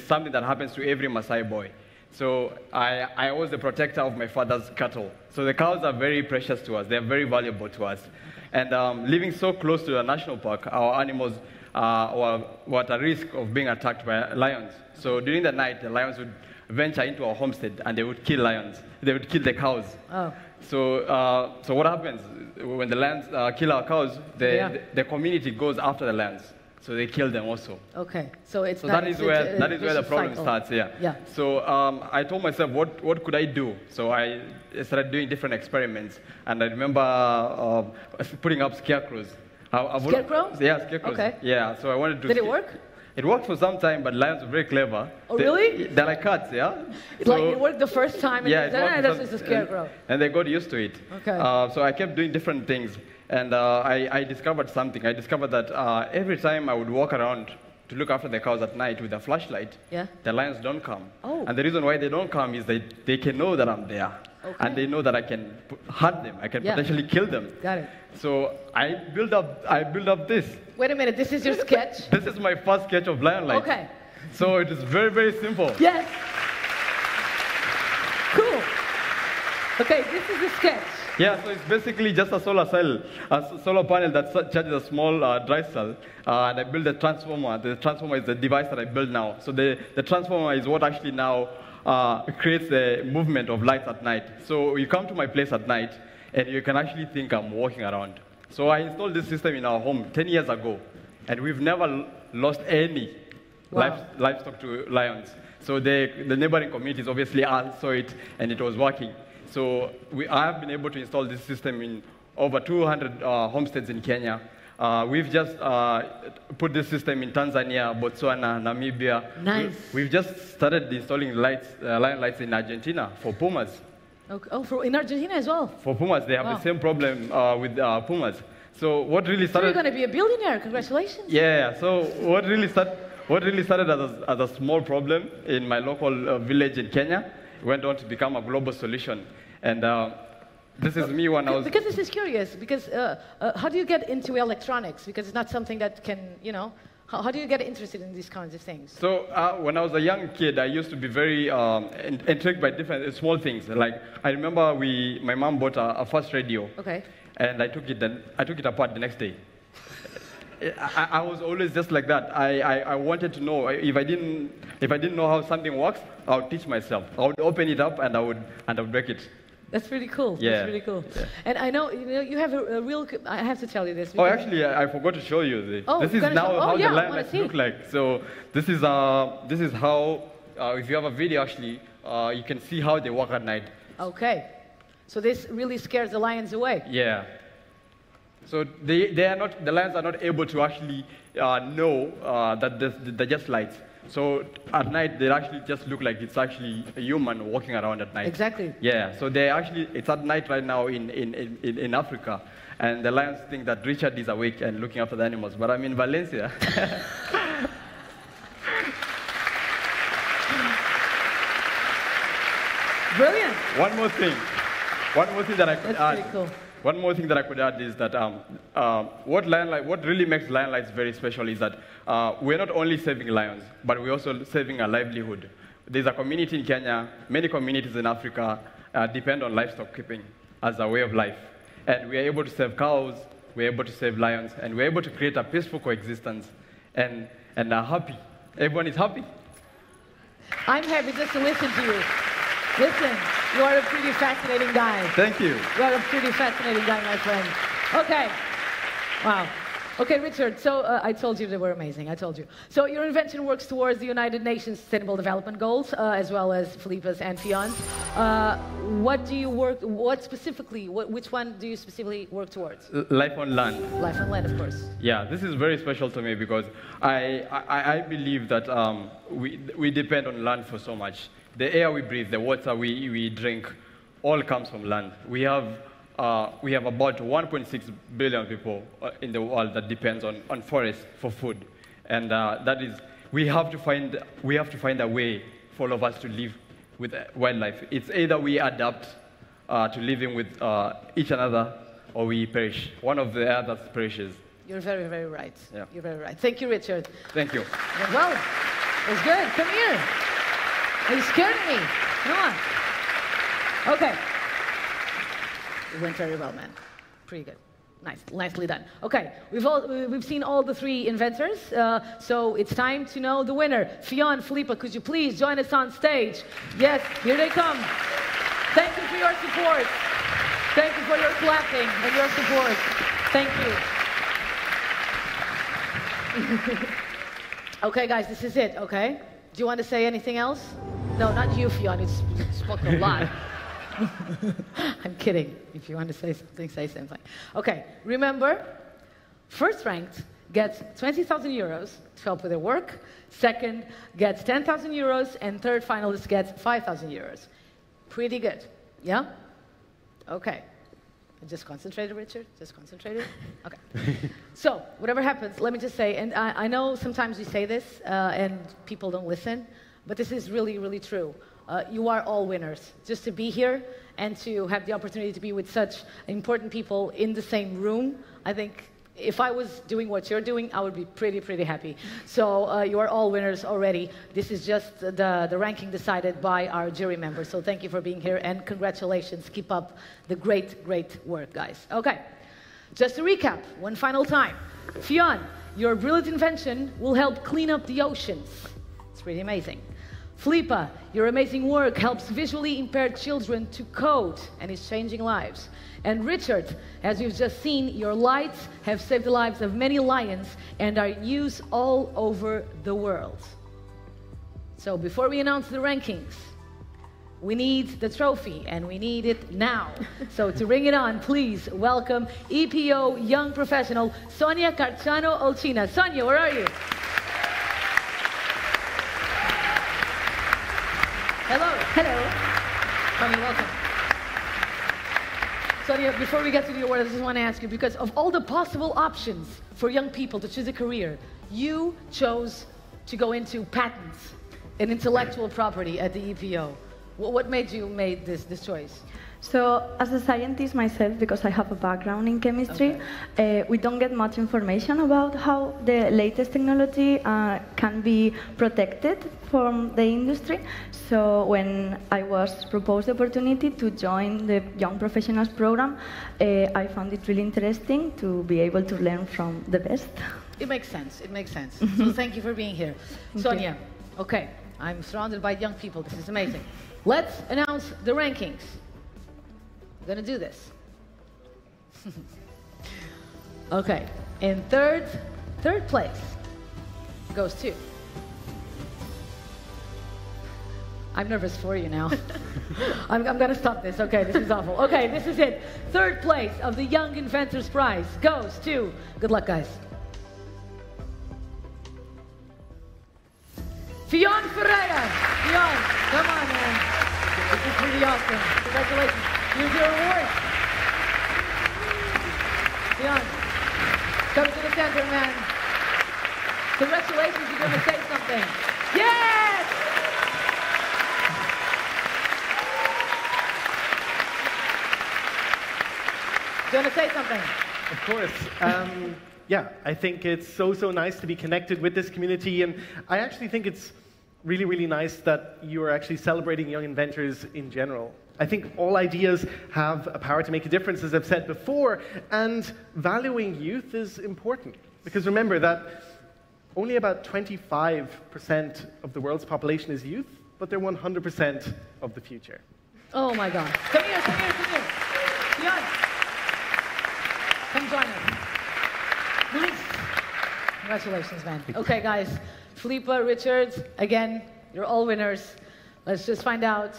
something that happens to every Maasai boy. So I was the protector of my father's cattle. So the cows are very precious to us. They're very valuable to us. And living so close to a national park, our animals were at a risk of being attacked by lions. So during the night, the lions would venture into our homestead and they would kill lions. They would kill the cows. Oh. So what happens when the lions kill our cows? The community goes after the lions. So they kill them also. Okay, so it's so that is where the problem starts. Yeah. Yeah. So I told myself, what could I do? So I started doing different experiments, and I remember putting up scarecrows. Scarecrows? Yeah, scarecrows. Okay. Yeah. So I wanted to. Did it work? It worked for some time, but lions are very clever. Oh, really? They're like cats, yeah. It's like it worked the first time, and that's just a scarecrow. And they got used to it. Okay. So I kept doing different things. And I discovered something. I discovered that every time I would walk around to look after the cows at night with a flashlight, the lions don't come. Oh. And the reason why they don't come is they can know that I'm there. Okay. And they know that I can hurt them. I can potentially kill them. Got it. So I built up this. Wait a minute, this is your sketch? This is my first sketch of lion light. Okay. So it is very, very simple. Yes. Cool. Okay, this is the sketch. Yeah, so it's basically just a solar cell, a solar panel that charges a small dry cell, and I built a transformer. The transformer is the device that I built now. So the transformer is what actually now creates the movement of lights at night. So you come to my place at night, and you can actually think I'm walking around. So I installed this system in our home 10 years ago, and we've never lost any livestock to lions. So the neighboring communities obviously saw it, and it was working. So I have been able to install this system in over 200 homesteads in Kenya. We've just put this system in Tanzania, Botswana, Namibia. Nice. We've just started installing lights, lion lights in Argentina for pumas. Okay. Oh, in Argentina as well? For pumas, they have the same problem with pumas. So what really So started... you're going to be a billionaire. Congratulations. Yeah, so what really started as a small problem in my local village in Kenya went on to become a global solution. And this is me when I was... Because this is curious, because how do you get into electronics? Because it's not something that can, you know, how do you get interested in these kinds of things? So when I was a young kid, I used to be very intrigued by different small things. Like, I remember my mom bought a first radio. Okay. And I took it apart the next day. I was always just like that. I wanted to know if I didn't know how something works, I would teach myself. I would open it up and I would break it. That's pretty cool. Yeah. That's really cool. Yeah. And I know you have a real. I have to tell you this. Oh, actually, I forgot to show you. This is now how the lion lights look like. So this is how if you have a video, actually, you can see how they walk at night. Okay. So this really scares the lions away. Yeah. So the lions are not able to actually know that they're just lights. So at night, they actually just look like it's actually a human walking around at night. Exactly. Yeah. So it's at night right now in Africa, and the lions think that Richard is awake and looking after the animals, but I'm in Valencia. Brilliant. One more thing that I could add. Pretty cool. One more thing that I could add is that what really makes Lion Lights very special is that we're not only saving lions, but we're also saving a livelihood. There's a community in Kenya, many communities in Africa depend on livestock keeping as a way of life. And we're able to save cows, we're able to save lions, and we're able to create a peaceful coexistence and are happy. Everyone is happy. I'm happy just to listen to you. Listen, you are a pretty fascinating guy. Thank you. You are a pretty fascinating guy, my friend. Okay. Wow. Okay, Richard, so I told you they were amazing. I told you. So your invention works towards the United Nations Sustainable Development Goals, as well as Felipe's and Fion's. Which one do you specifically work towards? Life on land. Life on land, of course. Yeah, this is very special to me because I believe that we depend on land for so much. The air we breathe, the water we drink, all comes from land. We have about 1.6 billion people in the world that depends on forests for food, and we have to find a way for all of us to live with wildlife. It's either we adapt to living with each another, or we perish. One of the others perishes. You're very, very right. Yeah. You're very right. Thank you, Richard. Thank you. Well, it was good. Come here. You scared me. Come on. Okay. It went very well, man. Pretty good. Nice. Nicely done. Okay. We've seen all the three inventors. So it's time to know the winner. Fion, Felipe, could you please join us on stage? Yes, here they come. Thank you for your support. Thank you for your clapping and your support. Thank you. Okay, guys, this is it, okay? Do you want to say anything else? No, not you, Fion. You spoke a lot. I'm kidding. If you want to say something, say something. Okay, remember, first ranked gets 20,000 euros to help with their work. Second gets 10,000 euros. And third finalist gets 5,000 euros. Pretty good, yeah? Okay. Just concentrated, Richard? Just concentrated? Okay. So, whatever happens, let me just say, and I know sometimes we say this and people don't listen, but this is really, really true. You are all winners. Just to be here and to have the opportunity to be with such important people in the same room, I think if I was doing what you're doing, I would be pretty, pretty happy. So you are all winners already. This is just the ranking decided by our jury members. So thank you for being here, and congratulations. Keep up the great, great work, guys. Okay, just to recap, one final time. Fion, your brilliant invention will help clean up the oceans. It's pretty amazing. Felipe, your amazing work helps visually impaired children to code and is changing lives. And Richard, as you've just seen, your lights have saved the lives of many lions and are used all over the world. So before we announce the rankings, we need the trophy, and we need it now. So to bring it on, please welcome EPO Young Professional Sonia Carcano Olcina. Sonia, where are you? Hello. Hello. Sonia, welcome. Sonia, before we get to the award, I just want to ask you, because of all the possible options for young people to choose a career, you chose to go into patents and intellectual property at the EPO. What made you make this choice? So, as a scientist myself, because I have a background in chemistry, we don't get much information about how the latest technology can be protected from the industry. So when I was proposed the opportunity to join the Young Professionals program, I found it really interesting to be able to learn from the best. It makes sense. It makes sense. So thank you for being here. Sonia, okay, I'm surrounded by young people. This is amazing. Let's announce the rankings. We're going to do this. Okay, in third place goes to... I'm nervous for you now. I'm going to stop this. Okay, this is awful. Okay, this is it. Third place of the Young Inventors Prize goes to... Good luck, guys. Fionn Ferreira. Fionn, come on, man. This is pretty awesome. Congratulations. Here's your award. Fionn, come to the center, man. Congratulations, you're going to say something. Yes! You want to say something? Of course. Yeah, I think it's so nice to be connected with this community, and I actually think it's really nice that you are actually celebrating young inventors in general. I think all ideas have a power to make a difference, as I've said before, and valuing youth is important. Because remember that only about 25% of the world's population is youth, but they're 100% of the future. Oh my God. Come here. Fionn. Come join us. Congratulations, man. Okay, guys. Philippa, Richards, again, you're all winners. Let's just find out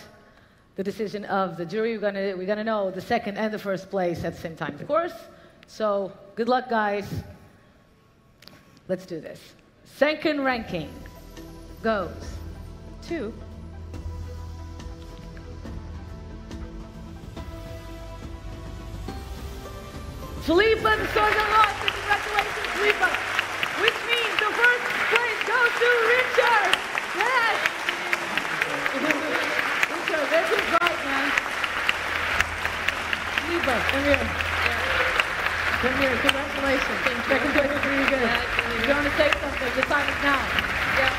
the decision of the jury. We're gonna know the second and the first place at the same time, of course. So, good luck, guys. Let's do this. Second ranking goes to... Philippa de Souza Rossi. Congratulations, Philippa. Which means the first place goes to Richard. Yes. Richard, that's your right, man. Philippa, come here. Come here. Congratulations. Second place is really good. If you want to say something, the time is now. Yeah.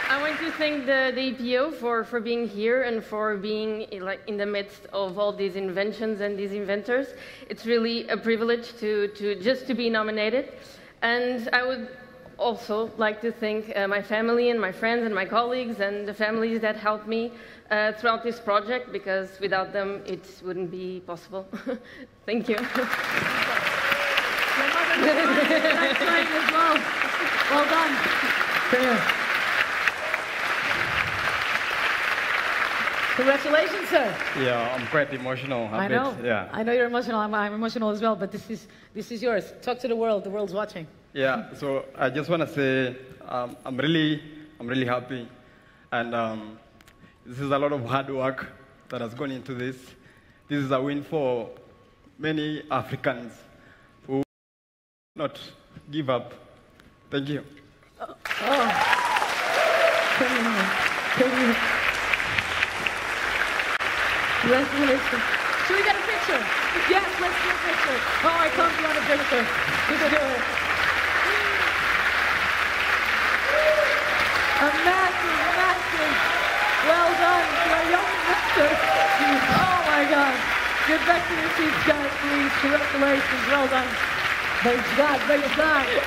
I want to thank the EPO for being here and for being in the midst of all these inventions and these inventors. It's really a privilege to be nominated. And I would also like to thank my family and my friends and my colleagues and the families that helped me throughout this project, because without them it wouldn't be possible. Thank you. That's right as well. Well done. Come here. Congratulations, sir. Yeah, I'm quite emotional. I know. Yeah. I know you're emotional. I'm emotional as well. But this is yours. Talk to the world. The world's watching. Yeah. So I just want to say I'm really happy, and this is a lot of hard work that has gone into this. This is a win for many Africans who not give up. Thank you. Congratulations. Should we get a picture? Yes, let's get a picture. Oh, I can't be on a picture. You can do it. A massive, well done to our young investors. Oh my God. Get back to your seats, guys, please. Congratulations. Well done. Bem jogado.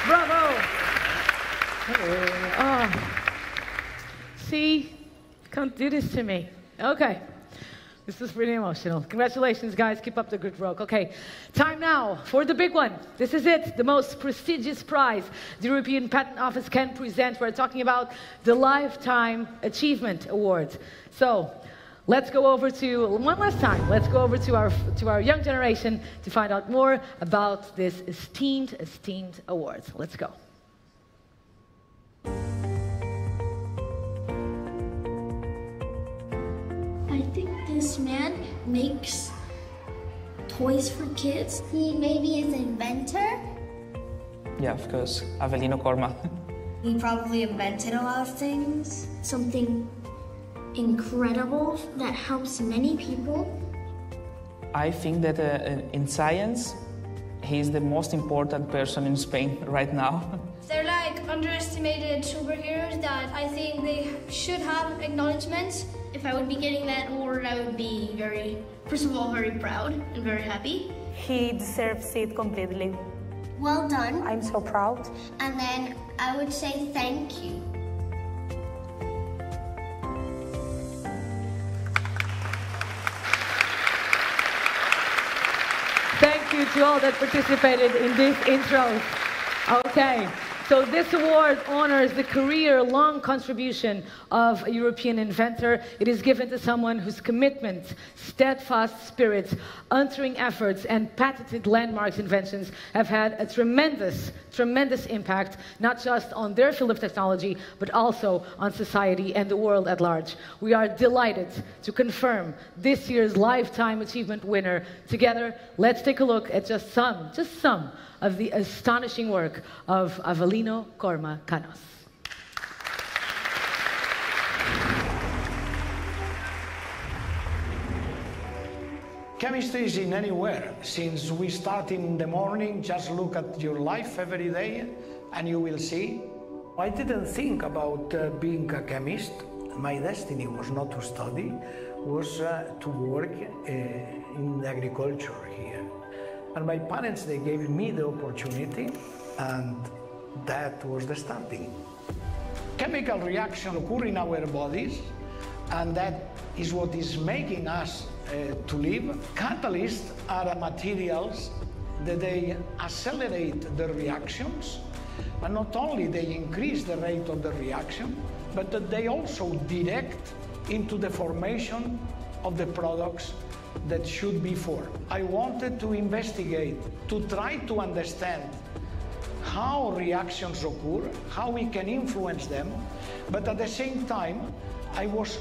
Bravo. Oh. See? Can't do this to me. Okay. This is pretty emotional. Congratulations, guys. Keep up the good work. Okay, time now for the big one. This is it, the most prestigious prize the European Patent Office can present. We're talking about the Lifetime Achievement Award. So, let's go over to, one last time, let's go over to our young generation to find out more about this esteemed award. Let's go. I think this man makes toys for kids. He maybe is an inventor. Yeah, of course, Avelino Corma. He probably invented a lot of things. Something incredible that helps many people. I think that in science, he's the most important person in Spain right now. They're like underestimated superheroes that I think they should have acknowledgement. If I would be getting that award, I would be first of all, very proud and very happy. He deserves it completely. Well done. I'm so proud. And then I would say thank you. Thank you to all that participated in this intro. Okay, so this award honors the career-long contribution of a European inventor. It is given to someone whose commitment, steadfast spirit, untiring efforts, and patented landmark inventions have had a tremendous impact, not just on their field of technology, but also on society and the world at large. We are delighted to confirm this year's Lifetime Achievement winner. Together, let's take a look at just some of the astonishing work of Avelino Corma Canos. Chemistry is in anywhere. Since we start in the morning, just look at your life every day and you will see. I didn't think about being a chemist. My destiny was not to study, was to work in agriculture here. And my parents, they gave me the opportunity, and that was the starting. Chemical reactions occur in our bodies, and that is what is making us to live. Catalysts are materials that they accelerate the reactions, and not only they increase the rate of the reaction, but that they also direct into the formation of the products that should be formed. I wanted to investigate, to try to understand how reactions occur, how we can influence them, but at the same time, I was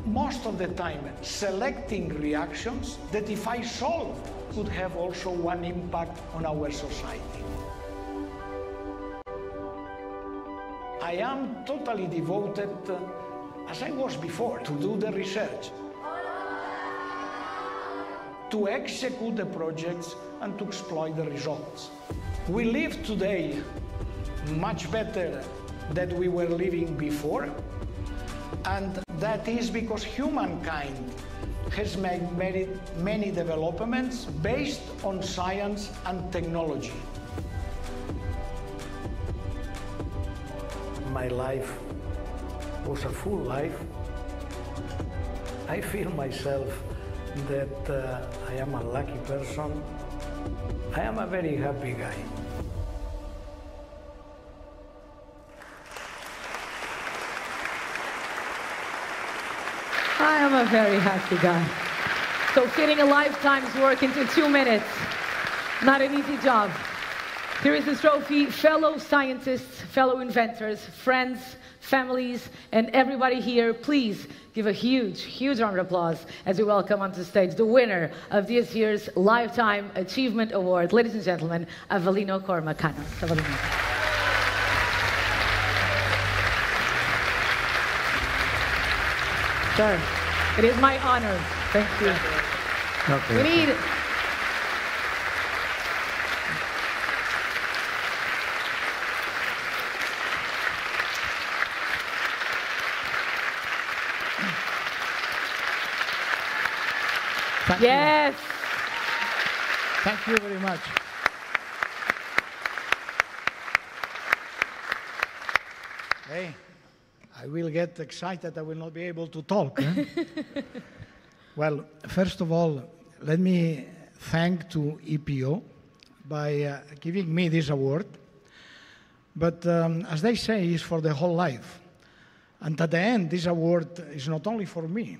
most of the time selecting reactions that if I solve could have also one impact on our society. I am totally devoted, as I was before, to do the research, to execute the projects and to exploit the results. We live today much better than we were living before, and that is because humankind has made many developments based on science and technology. My life was a full life. I feel myself that I am a lucky person. I am a very happy guy. I am a very happy guy. So fitting a lifetime's work into 2 minutes, not an easy job. Here is this trophy, fellow scientists, fellow inventors, friends, families, and everybody here, please give a huge round of applause as we welcome onto stage the winner of this year's Lifetime Achievement Award. Ladies and gentlemen, Avelino Corma Canos. Avelino. Sure. It is my honor. Thank you. Okay. We need... Yes. Thank you very much. Hey, I will get excited. I will not be able to talk. Eh? Well, first of all, let me thank to EPO by giving me this award. But as they say, it's for the whole life. And at the end, this award is not only for me.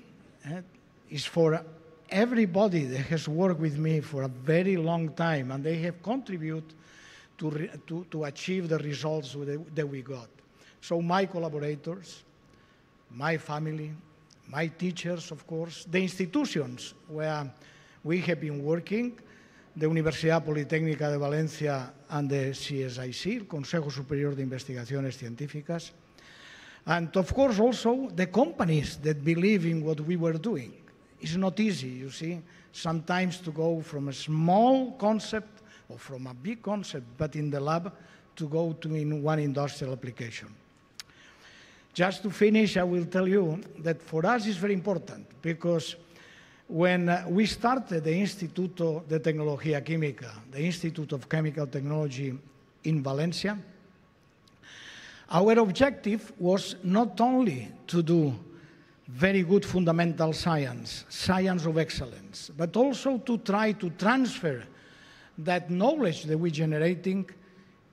It's for everybody that has worked with me for a very long time, and they have contributed to achieve the results that we got. So my collaborators, my family, my teachers, of course, the institutions where we have been working, the Universidad Politécnica de Valencia and the CSIC, el Consejo Superior de Investigaciones Científicas, and of course also the companies that believe in what we were doing. It's not easy, you see, sometimes to go from a small concept or from a big concept, but in the lab, to go to in one industrial application. Just to finish, I will tell you that for us it's very important, because when we started the Instituto de Tecnología Química, the Institute of Chemical Technology in Valencia, our objective was not only to do very good fundamental science, science of excellence, but also to try to transfer that knowledge that we're generating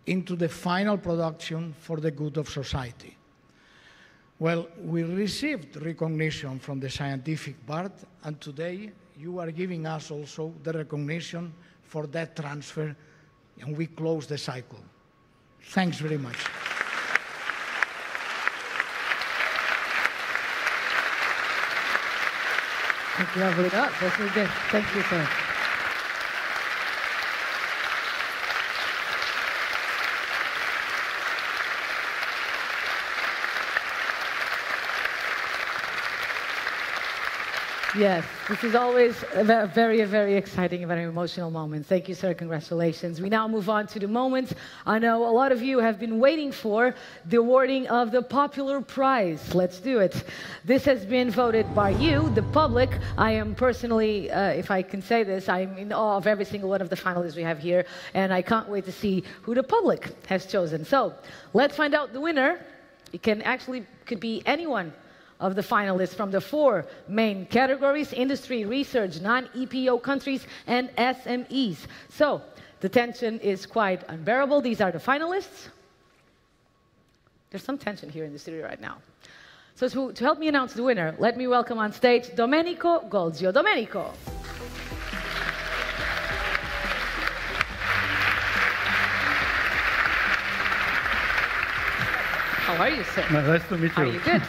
into the final production for the good of society. Well, we received recognition from the scientific part, and today you are giving us also the recognition for that transfer, and we close the cycle. Thanks very much. Thank you, lovely. Oh, that's really good. Thank you, sir. Yes, this is always a very exciting and very emotional moment. Thank you, sir. Congratulations. We now move on to the moment I know a lot of you have been waiting for, the awarding of the popular prize. Let's do it. This has been voted by you, the public. I am personally, if I can say this, I'm in awe of every single one of the finalists we have here, and I can't wait to see who the public has chosen. So let's find out the winner. It could be anyone of the finalists from the 4 main categories: industry, research, non-EPO countries, and SMEs. So the tension is quite unbearable. These are the finalists. There's some tension here in the studio right now. So to help me announce the winner, let me welcome on stage Domenico Golzio. Domenico. How are you, sir? Nice to meet you. Are you good?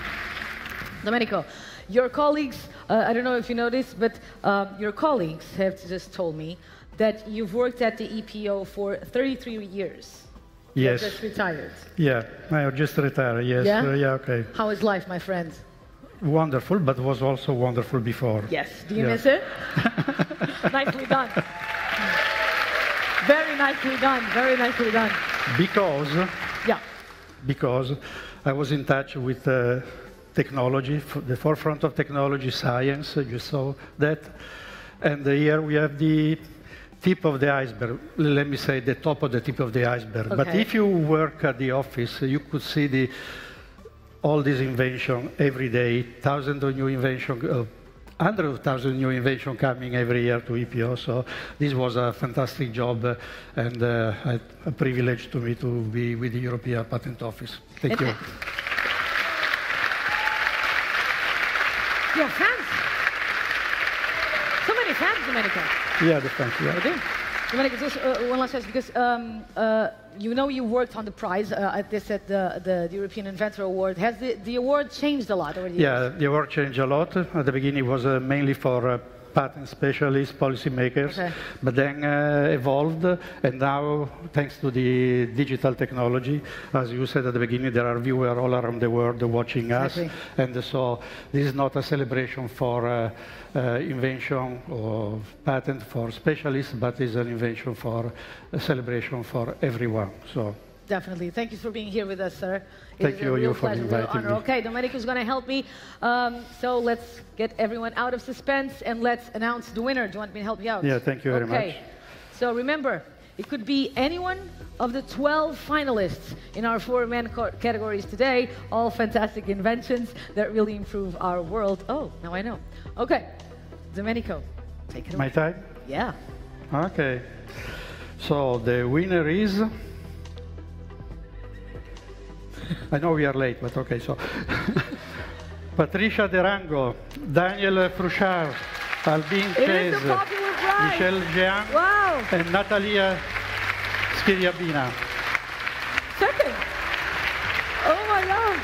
Domenico, your colleagues, I don't know if you know this, but your colleagues have just told me that you've worked at the EPO for 33 years. Yes. You're just retired. Yeah, I just retired, yes. Yeah? Okay. How is life, my friend? Wonderful, but was also wonderful before. Yes. Do you miss it? Nicely done. Very nicely done. Very nicely done. Because I was in touch with technology, the forefront of technology, science, you saw that. And here we have the tip of the iceberg, let me say the top of the tip of the iceberg. Okay. But if you work at the office, you could see all this invention every day, thousands of new inventions, hundreds of thousands of new inventions coming every year to EPO. So this was a fantastic job and a privilege to me to be with the European Patent Office. Thank you. Your fans. So many fans, Domenico. Yeah, the fans, yeah. I do. Domenico, just one last question, because you know you worked on the prize at the European Inventor Award. Has the award changed a lot over the years? Yeah, the award changed a lot. At the beginning it was mainly for patent specialists, policymakers, but then evolved, and now, thanks to the digital technology, as you said at the beginning, there are viewers all around the world watching us, and so this is not a celebration for invention or patent for specialists, but is an invention for a celebration for everyone. So. Definitely. Thank you for being here with us, sir. Thank you for inviting me. Okay, Domenico is going to help me. So let's get everyone out of suspense and let's announce the winner. Do you want me to help you out? Yeah, thank you very much. So remember, it could be anyone of the 12 finalists in our 4 main categories today. All fantastic inventions that really improve our world. Oh, now I know. Okay. Domenico, take it away. My time? Yeah. Okay. So the winner is... I know we are late, but okay, so... Patricia Derango, Daniel Fruchard, Albin Chase, Michel Jean, and Natalia Schiriabina. Second. Oh my God.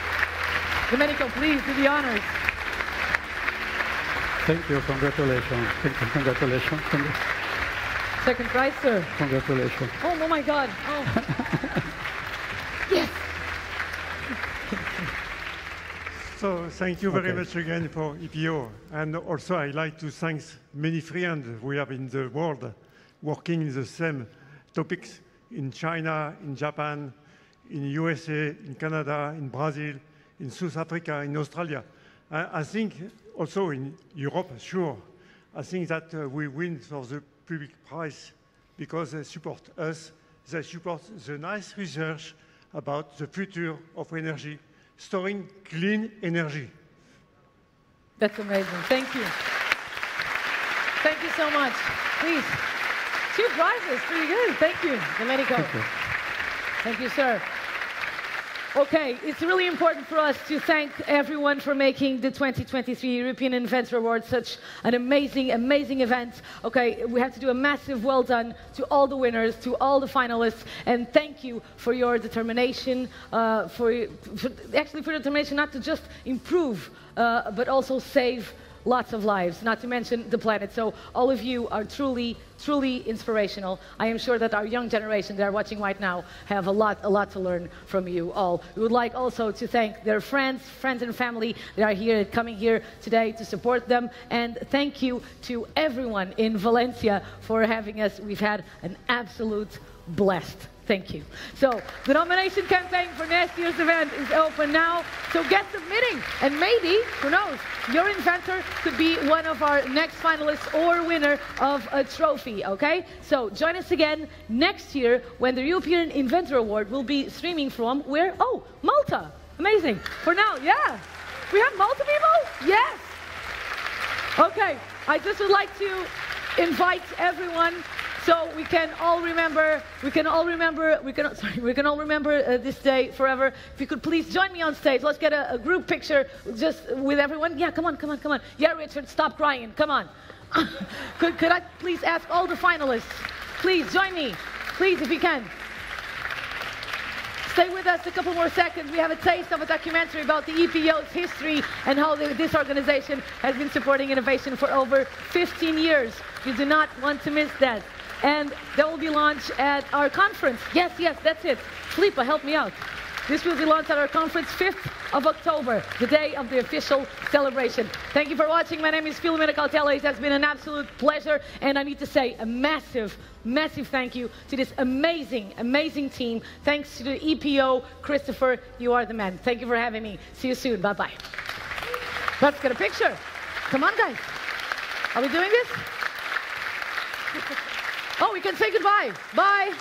Domenico, please do the honors. Thank you, congratulations. Thank you, congratulations. Second prize, sir. Congratulations. Oh my God. Oh. Yes. So thank you very much again for EPO. And also I'd like to thank many friends we have in the world working in the same topics in China, in Japan, in USA, in Canada, in Brazil, in South Africa, in Australia. I think also in Europe, sure. I think that we win for the public prize because they support us. They support the nice research about the future of energy, storing clean energy. That's amazing. Thank you. Thank you so much. Please. 2 prizes. Pretty good. Thank you, Domenico. Thank you, sir. Okay, it's really important for us to thank everyone for making the 2023 European Inventor Award such an amazing, amazing event. Okay, we have to do a massive well done to all the winners, to all the finalists, and thank you for your determination, for determination not to just improve, but also save lots of lives, not to mention the planet. So all of you are truly, truly inspirational. I am sure that our young generation that are watching right now have a lot to learn from you all. We would like also to thank their friends and family that are here, coming here today to support them. And thank you to everyone in Valencia for having us. We've had an absolute blast. Thank you. So the nomination campaign for next year's event is open now. So get submitting. And maybe, who knows, your inventor could be one of our next finalists or winner of a trophy, okay? So join us again next year when the European Inventor Award will be streaming from where? Oh, Malta. Amazing. For now, yeah. We have Malta people? Yes. Okay. I just would like to invite everyone so we can all remember this day forever. If you could please join me on stage. Let's get a group picture just with everyone. Yeah, come on. Yeah, Richard, stop crying. Come on. Could I please ask all the finalists, please join me, please, if you can. Stay with us a couple more seconds. We have a taste of a documentary about the EPO's history and how this organization has been supporting innovation for over 15 years. You do not want to miss that. And that will be launched at our conference. Yes, that's it. Filipa, help me out. This will be launched at our conference 5th of October, the day of the official celebration. Thank you for watching. My name is Filomena Cautela. It has been an absolute pleasure. And I need to say a massive, massive thank you to this amazing, amazing team. Thanks to the EPO. Christopher, you are the man. Thank you for having me. See you soon. Bye-bye. Let's get a picture. Come on, guys. Are we doing this? Oh, we can say goodbye. Bye.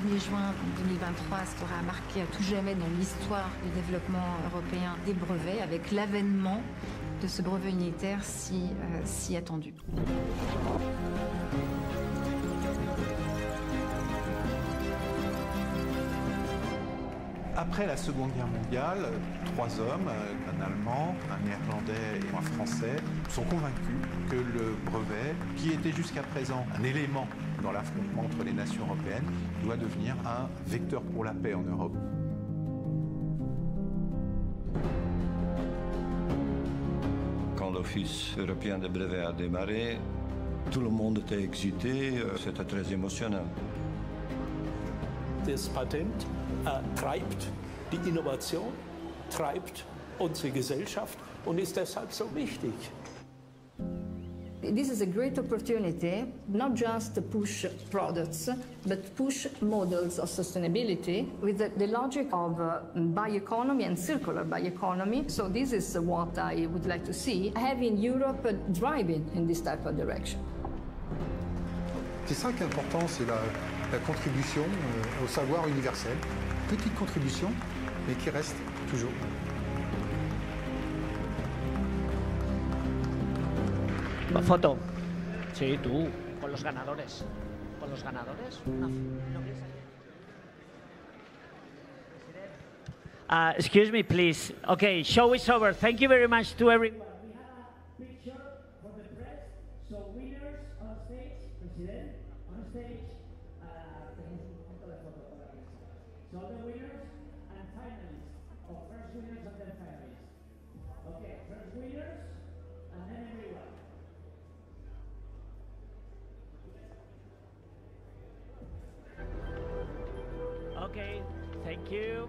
Le 1er juin 2023 sera marqué à tout jamais dans l'histoire du développement européen des brevets avec l'avènement de ce brevet unitaire si attendu. Après la Seconde Guerre mondiale, 3 hommes, un Allemand, un Néerlandais et un Français, sont convaincus que le brevet, qui était jusqu'à présent un élément dans l'affrontement entre les nations européennes, doit devenir un vecteur pour la paix en Europe. Quand l'Office européen des brevets a démarré, tout le monde était excité, c'était très émotionnel. Das Patent treibt die Innovation, treibt unsere Gesellschaft und ist deshalb so wichtig. This is a great opportunity, not just to push products, but push models of sustainability with the logic of bioeconomy and circular bioeconomy. So this is what I would like to see, having Europe driving in this type of direction. C'est ça qui est important, c'est la contribution au savoir universel. Petite contribution, mais qui reste toujours. Foto. Sí, tú, con los ganadores. Con los ganadores. Excuse me, please. Okay, show is over. Thank you very much to everyone. We have a picture for the press. So winners on stage, President on stage. So the winners and finalists, or first winners and then finalists. Okay, first winners and then everyone. Okay, thank you.